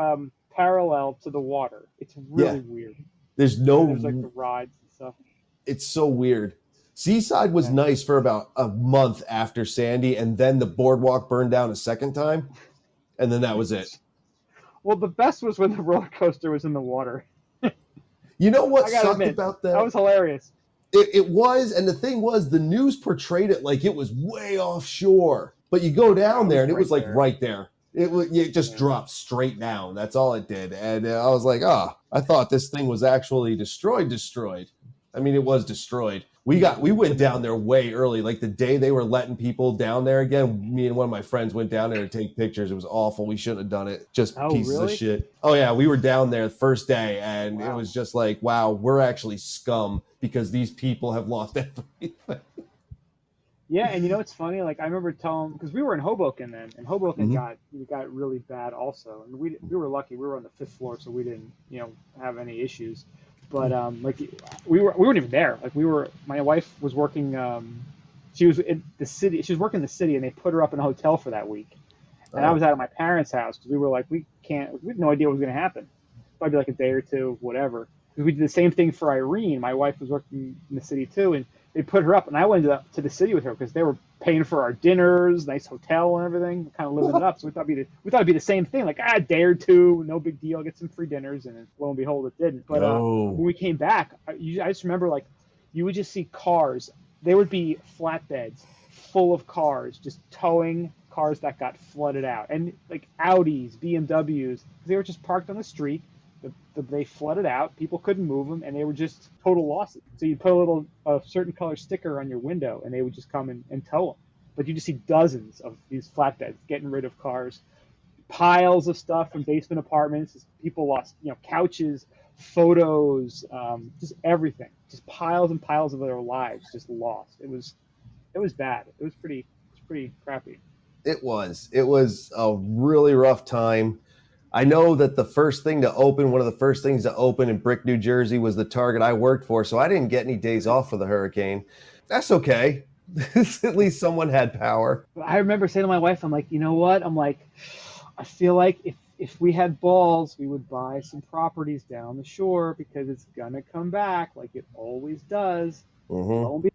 parallel to the water. It's really weird. There's And no. there's like the rides and stuff. It's so weird. Seaside was Yeah. nice for about a month after Sandy, and then the boardwalk burned down a second time, and then that was it. Well, the best was when the roller coaster was in the water. You know what I gotta sucked admit, about That was hilarious. It was, and the thing was, the news portrayed it like it was way offshore. But you go down there, and it was like right there. It just dropped straight down. That's all it did. And I was like, I thought this thing was actually destroyed. I mean, it was destroyed. We went down there way early. Like the day they were letting people down there again, me and one of my friends went down there to take pictures. It was awful. We shouldn't have done it. Just pieces of shit. Oh yeah, we were down there the first day, and it was just like, wow, we're actually scum because these people have lost everything. Yeah, and it's funny. Like I remember telling, because we were in Hoboken then, and Hoboken got really bad also. And we were lucky. We were on the 5th floor, so we didn't have any issues. But like we weren't even there. Like my wife was working. She was in the city. She was working in the city, and they put her up in a hotel for that week. And I was out at my parents' house because we were like, we had no idea what was going to happen. Probably like a day or two, whatever. Because we did the same thing for Irene. My wife was working in the city too, and they put her up, and I went to the city with her because they were paying for our dinners, nice hotel and everything, kind of living it up. So we thought it'd be the same thing, like a day or two, no big deal, get some free dinners, and lo and behold, it didn't. But when we came back, I just remember like you would just see cars. There would be flatbeds full of cars just towing cars that got flooded out, and like Audis, BMWs, they were just parked on the street. They flooded out. People couldn't move them, and they were just total losses. So you put a certain color sticker on your window, and they would just come and tow them. But you just see dozens of these flatbeds getting rid of cars, piles of stuff from basement apartments. People lost, couches, photos, just everything. Just piles and piles of their lives just lost. It was bad. It was pretty crappy. It was a really rough time. I know that one of the first things to open in Brick, New Jersey was the Target I worked for, so I didn't get any days off for the hurricane. That's okay. At least someone had power. I remember saying to my wife, I'm like, you know what? I'm like, I feel like if we had balls, we would buy some properties down the shore because it's going to come back like it always does. Mm-hmm.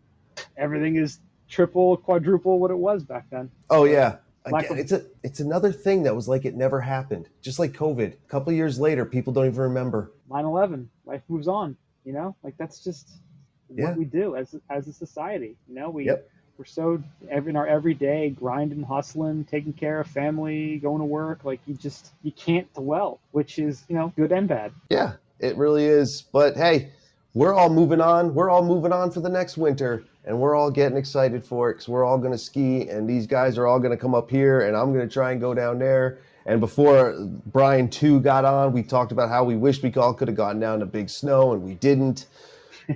Everything is triple, quadruple what it was back then. Oh, yeah. Again, it's another thing that was like it never happened. Just like COVID. A couple of years later, people don't even remember. 9/11. Life moves on. Like that's just what we do as a society. We're so in our everyday grinding, hustling, taking care of family, going to work. Like you can't dwell, which is good and bad. Yeah, it really is. But hey, we're all moving on. We're all moving on for the next winter. And we're all getting excited for it because we're all going to ski, and these guys are all going to come up here, and I'm going to try and go down there. And before Brian 2 got on, we talked about how we wished we all could have gotten down to big snow, and we didn't.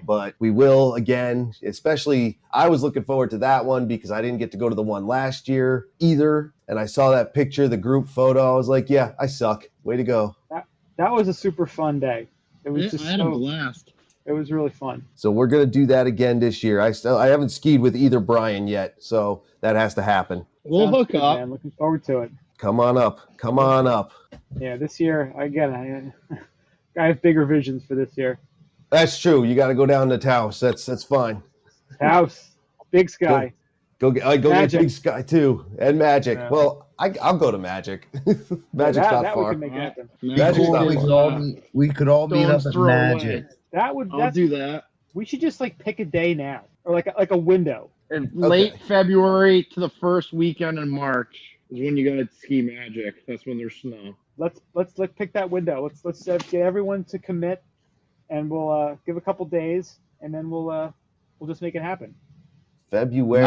But we will again, especially I was looking forward to that one because I didn't get to go to the one last year either. And I saw that picture, the group photo. I was like, yeah, I suck. Way to go. That was a super fun day. It was I had a blast. It was really fun. So we're going to do that again this year. I haven't skied with either Brian yet, so that has to happen. We'll hook up. Man. Looking forward to it. Come on up. Yeah, this year, again, I have bigger visions for this year. That's true. You got to go down to Taos. That's fine. Taos, Big Sky. Go get Big Sky too, and Magic. Yeah. Well, I'll go to Magic. Magic's not far. We can make happen. Magic's not far. We could all meet up at Magic. I'll do that. We should just pick a day now, or like a window. And late February to the first weekend in March is when you go to ski Magic. That's when there's snow. Let's pick that window. Let's get everyone to commit, and we'll give a couple days, and then we'll just make it happen. February.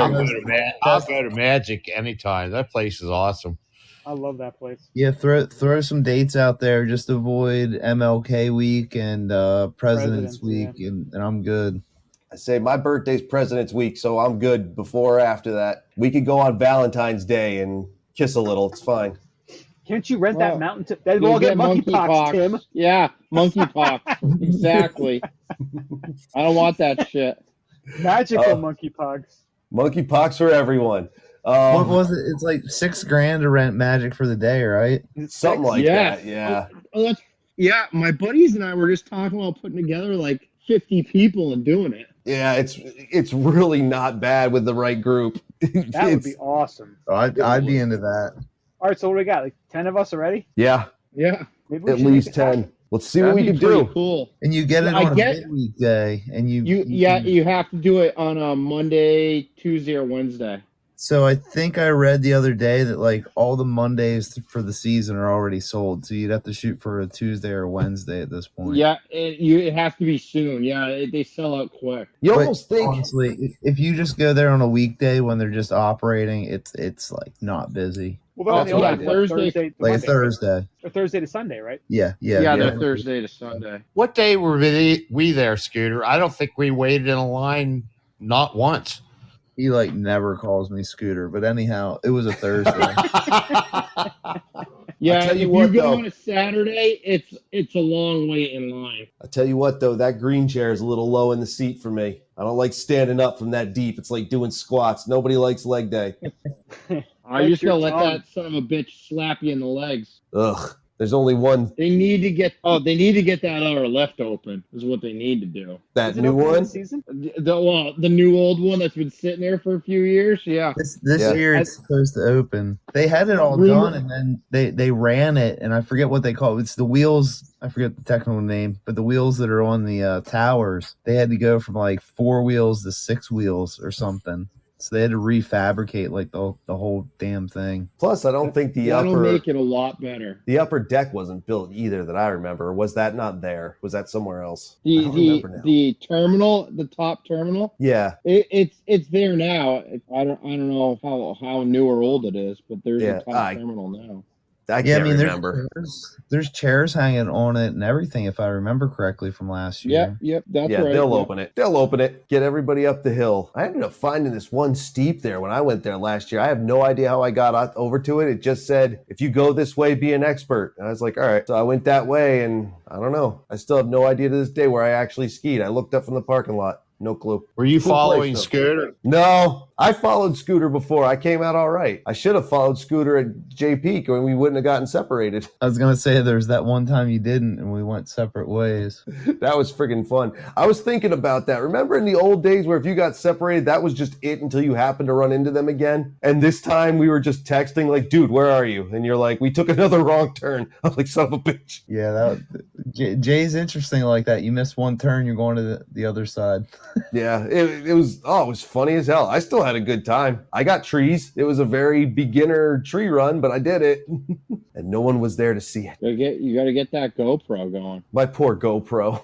I'll go to Magic anytime. That place is awesome. I love that place. Yeah, throw some dates out there. Just avoid MLK week and President's week, yeah. and I'm good. I say my birthday's President's week, so I'm good before or after that. We could go on Valentine's Day and kiss a little. It's fine. Can't you rent that mountain? They'll all get monkeypox, Tim. Yeah, monkeypox. Exactly. I don't want that shit. Magical monkeypox. Monkeypox for everyone. What was it? It's like $6,000 to rent Magic for the day, right? Something like that. Yeah. Yeah. My buddies and I were just talking about putting together 50 people and doing it. Yeah, it's really not bad with the right group. That would be awesome. I'd be into that. All right, so what do we got? 10 of us already? Yeah. Yeah. Maybe at least 10. Let's see what we can do. Cool. And you get it on a midweek day, and you have to do it on a Monday, Tuesday, or Wednesday. So I think I read the other day that like all the Mondays for the season are already sold. So you'd have to shoot for a Tuesday or Wednesday at this point. Yeah, it has to be soon. Yeah, they sell out quick. You But almost think honestly, if you just go there on a weekday when they're just operating, it's like not busy. Well, That's they what I open did. Thursday to Like a Monday, Thursday. right? Or Thursday to Sunday, right? Yeah. They're Thursday to Sunday. What day were we there, Scooter? I don't think we waited in a line not once. He like never calls me Scooter, but anyhow, it was a Thursday. Yeah, tell you if what, you go though. on a Saturday, it's a long wait in line. I tell you what, though, that green chair is a little low in the seat for me. I don't like standing up from that deep. It's like doing squats. Nobody likes leg day. I just gonna let tongue. that son of a bitch slap you in the legs. Ugh. There's only one. They need to get that other left open is what they need to do. That Is it new open one? this season? The new old one that's been sitting there for a few years. Yeah. This Yeah. year it's supposed to open. They had it all done and then they ran it, and I forget what they call it. It's the wheels. I forget the technical name, but the wheels that are on the towers, they had to go from like 4 wheels to 6 wheels or something. So they had to refabricate like the whole damn thing. Plus, I don't think That'll make it a lot better. the upper deck wasn't built either that I remember. Or was that not there? Was that somewhere else? I don't remember now. The terminal, the top terminal. Yeah. It's there now. I don't know how new or old it is, but there's a top terminal now. I can't remember. There's chairs hanging on it and everything, if I remember correctly from last year. Yep, that's right. They'll open it. They'll open it. Get everybody up the hill. I ended up finding this one steep there when I went there last year. I have no idea how I got over to it. It just said, if you go this way, be an expert. And I was like, all right. So I went that way, and I don't know. I still have no idea to this day where I actually skied. I looked up from the parking lot. No clue. Were you Cool following place, Scooter? No, I followed Scooter before. I came out all right. I should have followed Scooter at J Peak, or we wouldn't have gotten separated. I was going to say there's that one time you didn't, and we went separate ways. That was friggin' fun. I was thinking about that. Remember in the old days where if you got separated, that was just it until you happened to run into them again? And this time we were just texting like, dude, where are you? And you're like, we took another wrong turn. I was like, son of a bitch. Yeah, Jay's interesting like that. You miss one turn, you're going to the other side. Yeah, it was funny as hell. I still had a good time. I got trees. It was a very beginner tree run, but I did it. And no one was there to see it. You got to get that GoPro going. My poor GoPro.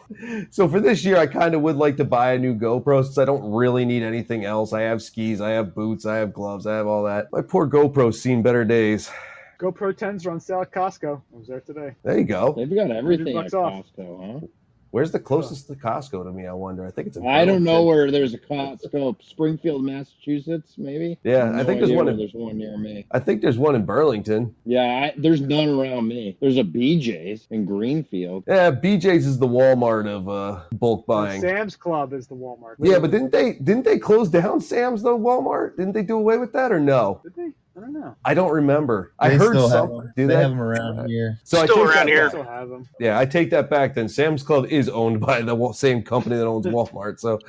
So for this year, I kind of would like to buy a new GoPro since I don't really need anything else. I have skis, I have boots, I have gloves, I have all that. My poor GoPro's seen better days. GoPro 10s are on sale at Costco. I was there today. There you go. They've got everything at off. Costco, huh? Where's the closest to Costco to me, I wonder? I think it's in I don't know Burlington. where there's a Costco. Springfield, Massachusetts, maybe? Yeah, I think there's one. There's one near me. I think there's one in Burlington. Yeah, there's none around me. There's a BJ's in Greenfield. Yeah, BJ's is the Walmart of bulk buying. Sam's Club is the Walmart. Yeah, but didn't they close down Sam's though? Walmart? Didn't they do away with that or no? Did they? I don't know. I don't remember. I They heard still some. have them. Do They they? have them around here. So I Still take around that here. I back. still have them. Yeah, I take that back. Then Sam's Club is owned by the same company that owns Walmart. So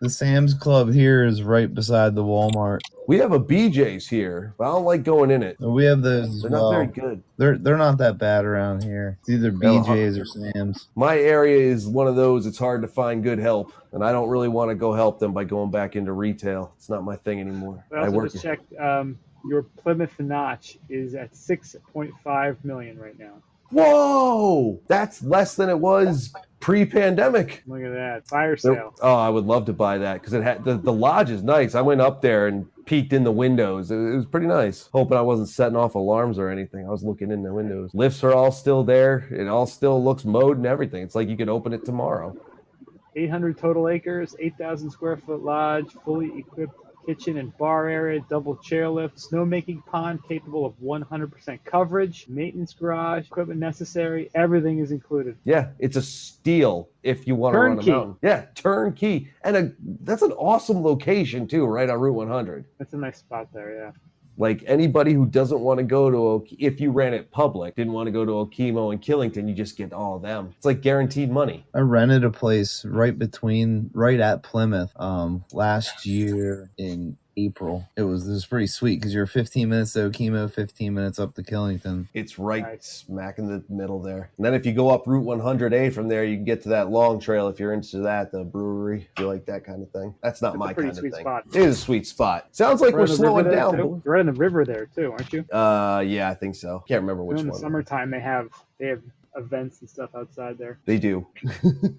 The Sam's Club here is right beside the Walmart. we have a BJ's here, but I don't like going in it. We have those as They're well. not very good. They're not that bad around here. It's either BJ's or Sam's. My area is one of those. It's hard to find good help, and I don't really want to go help them by going back into retail. It's not my thing anymore. I also just checked. Your Plymouth Notch is at 6.5 million right now. Whoa, that's less than it was pre-pandemic. Look at that fire sale. Oh, I would love to buy that because it had the lodge is nice. I went up there and peeked in the windows. It was pretty nice. Hoping I wasn't setting off alarms or anything. I was looking in the windows. Lifts are all still there. It all still looks mowed and everything. It's like you could open it tomorrow. 800 total acres, 8,000 square foot lodge, fully equipped kitchen and bar area, double chairlift, snowmaking pond capable of 100% coverage, maintenance garage, equipment necessary, everything is included. Yeah, it's a steal if you want to run a Turnkey. mountain. Yeah, turnkey. And that's an awesome location too, right on Route 100. That's a nice spot there, yeah. Like anybody who doesn't want to go to, if you ran it public, didn't want to go to Okemo and Killington, you just get all of them. It's like guaranteed money. I rented a place right at Plymouth last year in April. It was pretty sweet because you're 15 minutes to Okemo, 15 minutes up to Killington. It's right smack in the middle there. And then if you go up Route 100A from there, you can get to that long trail if you're into that, the brewery, if you like that kind of thing. That's not my kind of thing. Spot. It is a sweet spot. Sounds like we're slowing down. You're right in the river there too, aren't you? Yeah, I think so. Can't remember which one. In the summertime, they have events and stuff outside there. They do.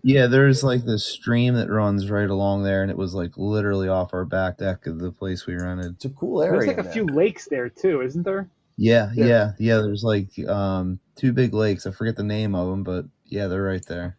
Yeah, there's like this stream that runs right along there, and it was like literally off our back deck of the place we rented. It's a cool area. There's like a few lakes there too, isn't there? Yeah. There's like 2 big lakes. I forget the name of them, but yeah, they're right there.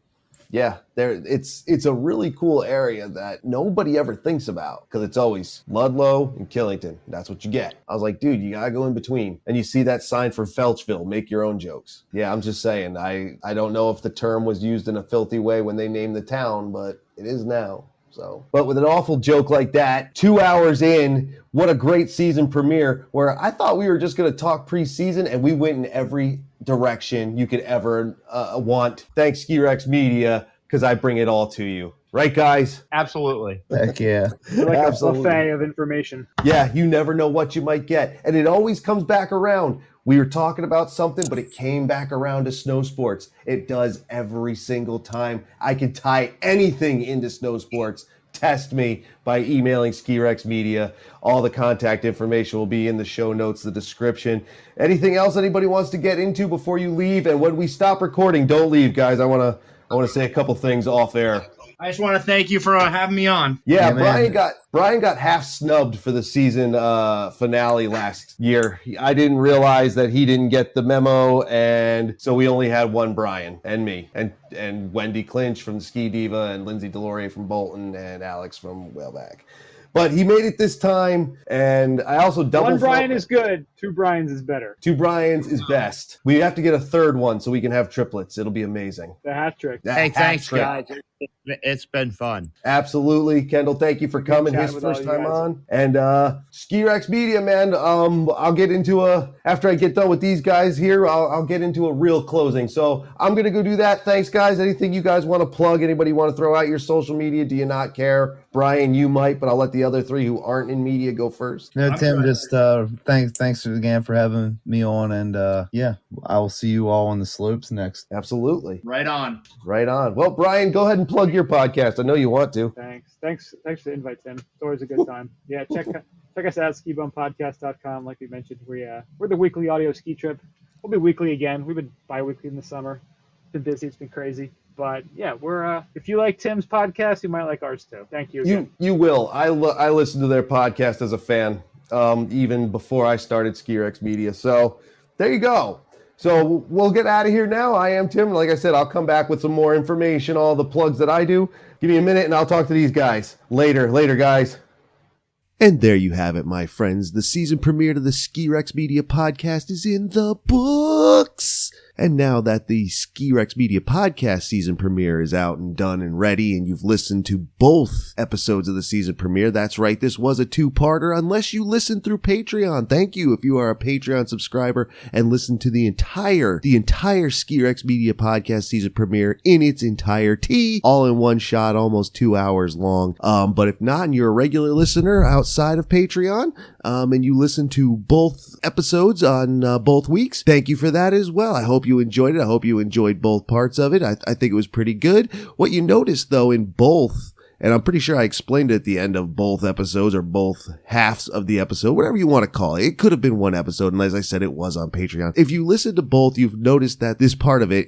Yeah, it's a really cool area that nobody ever thinks about because it's always Ludlow and Killington. That's what you get. I was like, dude, you gotta go in between. And you see that sign for Felchville, make your own jokes. Yeah, I'm just saying. I don't know if the term was used in a filthy way when they named the town, but it is now. So, but with an awful joke like that, 2 hours in, what a great season premiere where I thought we were just going to talk preseason and we went in every direction you could ever want. Thanks, Ski Rex Media, because I bring it all to you. Right, guys? Absolutely. Heck yeah. Like absolutely. A buffet of information. Yeah, you never know what you might get. And it always comes back around. We were talking about something, but it came back around to snow sports. It does every single time. I can tie anything into snow sports. Test me by emailing Ski Rex Media. All the contact information will be in the show notes, the description. Anything else anybody wants to get into before you leave? And when we stop recording, don't leave, guys. I want to say a couple things off air. I just want to thank you for having me on. Yeah, Brian got half snubbed for the season finale last year. I didn't realize that he didn't get the memo, and so we only had one Brian and me and Wendy Clinch from the Ski Diva and Lindsay Delorier from Bolton and Alex from Whaleback. But he made it this time, and I also double. One Brian is good. 2 Brians is better. 2 Brians is best. We have to get a third one so we can have triplets. It'll be amazing. The hat trick. Hey, thanks, guys. It's been fun. Absolutely. Kendall, thank you for coming. His first time on. And Ski Rex Media, man, I'll get into after I get done with these guys here, I'll get into a real closing. So I'm going to go do that. Thanks, guys. Anything you guys want to plug? Anybody want to throw out your social media? Do you not care? Brian, you might, but I'll let the other 3 who aren't in media go first. No, Tim, just thanks again for having me on. And yeah, I will see you all on the slopes next. Absolutely. Right on. Right on. Well, Brian, go ahead and plug your podcast. I know you want to. Thanks for the invite, Tim. It's always a good time. Yeah, check us out at skibumpodcast.com. Like we mentioned, we're the weekly audio ski trip. We'll be weekly again. We've been bi-weekly in the summer. It's been busy. It's been crazy. But yeah, we're if you like Tim's podcast, you might like ours too. Thank you again. You will. I listened to their podcast as a fan, even before I started Ski Rex Media. So there you go. So we'll get out of here now. I am Tim. Like I said, I'll come back with some more information, all the plugs that I do. Give me a minute and I'll talk to these guys. Later, guys. And there you have it, my friends. The season premiere of the Ski Rex Media podcast is in the books. And now that the Ski Rex Media podcast season premiere is out and done and ready, and you've listened to both episodes of the season premiere, that's right, this was a 2-parter, unless you listened through Patreon. Thank you if you are a Patreon subscriber and listen to the entire Ski Rex Media podcast season premiere in its entirety, all in one shot, almost 2 hours long. But if not, and you're a regular listener outside of Patreon, and you listen to both episodes on both weeks, thank you for that as well. I hope you enjoyed it. I hope you enjoyed both parts of it. I think it was pretty good. What you noticed, though, in both, and I'm pretty sure I explained it at the end of both episodes or both halves of the episode, whatever you want to call it. It could have been one episode, and as I said, it was on Patreon. If you listen to both, you've noticed that this part of it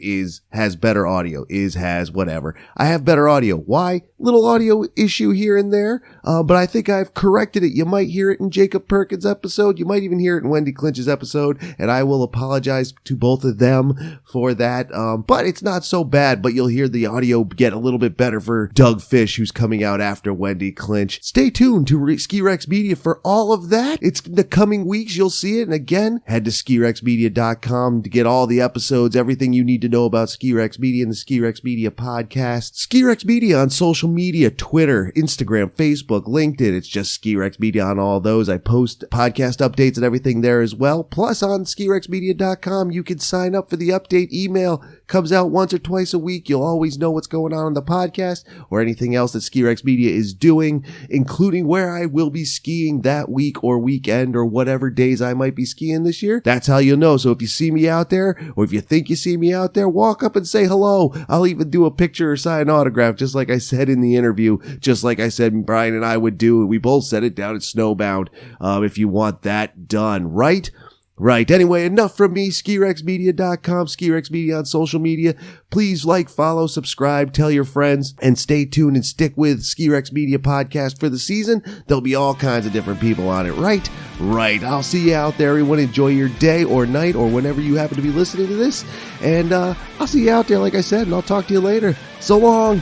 has better audio, has whatever. I have better audio. Why? Little audio issue here and there, but I think I've corrected it. You might hear it in Jacob Perkins' episode. You might even hear it in Wendy Clinch's episode, and I will apologize to both of them for that. But it's not so bad, but you'll hear the audio get a little bit better for Doug Fish, who's coming out after Wendy Clinch. Stay tuned to Ski Rex Media for all of that. It's in the coming weeks. You'll see it. And again, head to skirexmedia.com to get all the episodes, everything you need to know about Ski Rex Media and the Ski Rex Media podcast. Ski Rex Media on social media, Twitter, Instagram, Facebook, LinkedIn. It's just Ski Rex Media on all those. I post podcast updates and everything there as well. Plus on skirexmedia.com, you can sign up for the update email comes out once or twice a week. You'll always know what's going on the podcast or anything else that Ski Rex Media is doing, including where I will be skiing that week or weekend or whatever days I might be skiing this year. That's how you'll know. So if you see me out there, or if you think you see me out there, walk up and say hello. I'll even do a picture or sign an autograph, just like I said in the interview, just like I said Brian and I would do. We both said it down at Snowbound, if you want that done, right? Right. Anyway, enough from me. SkiRexMedia.com, SkiRex Media on social media. Please like, follow, subscribe, tell your friends, and stay tuned and stick with Ski Rex Media podcast for the season. There'll be all kinds of different people on it. Right. Right. I'll see you out there, everyone. Enjoy your day or night or whenever you happen to be listening to this. And I'll see you out there, like I said, and I'll talk to you later. So long.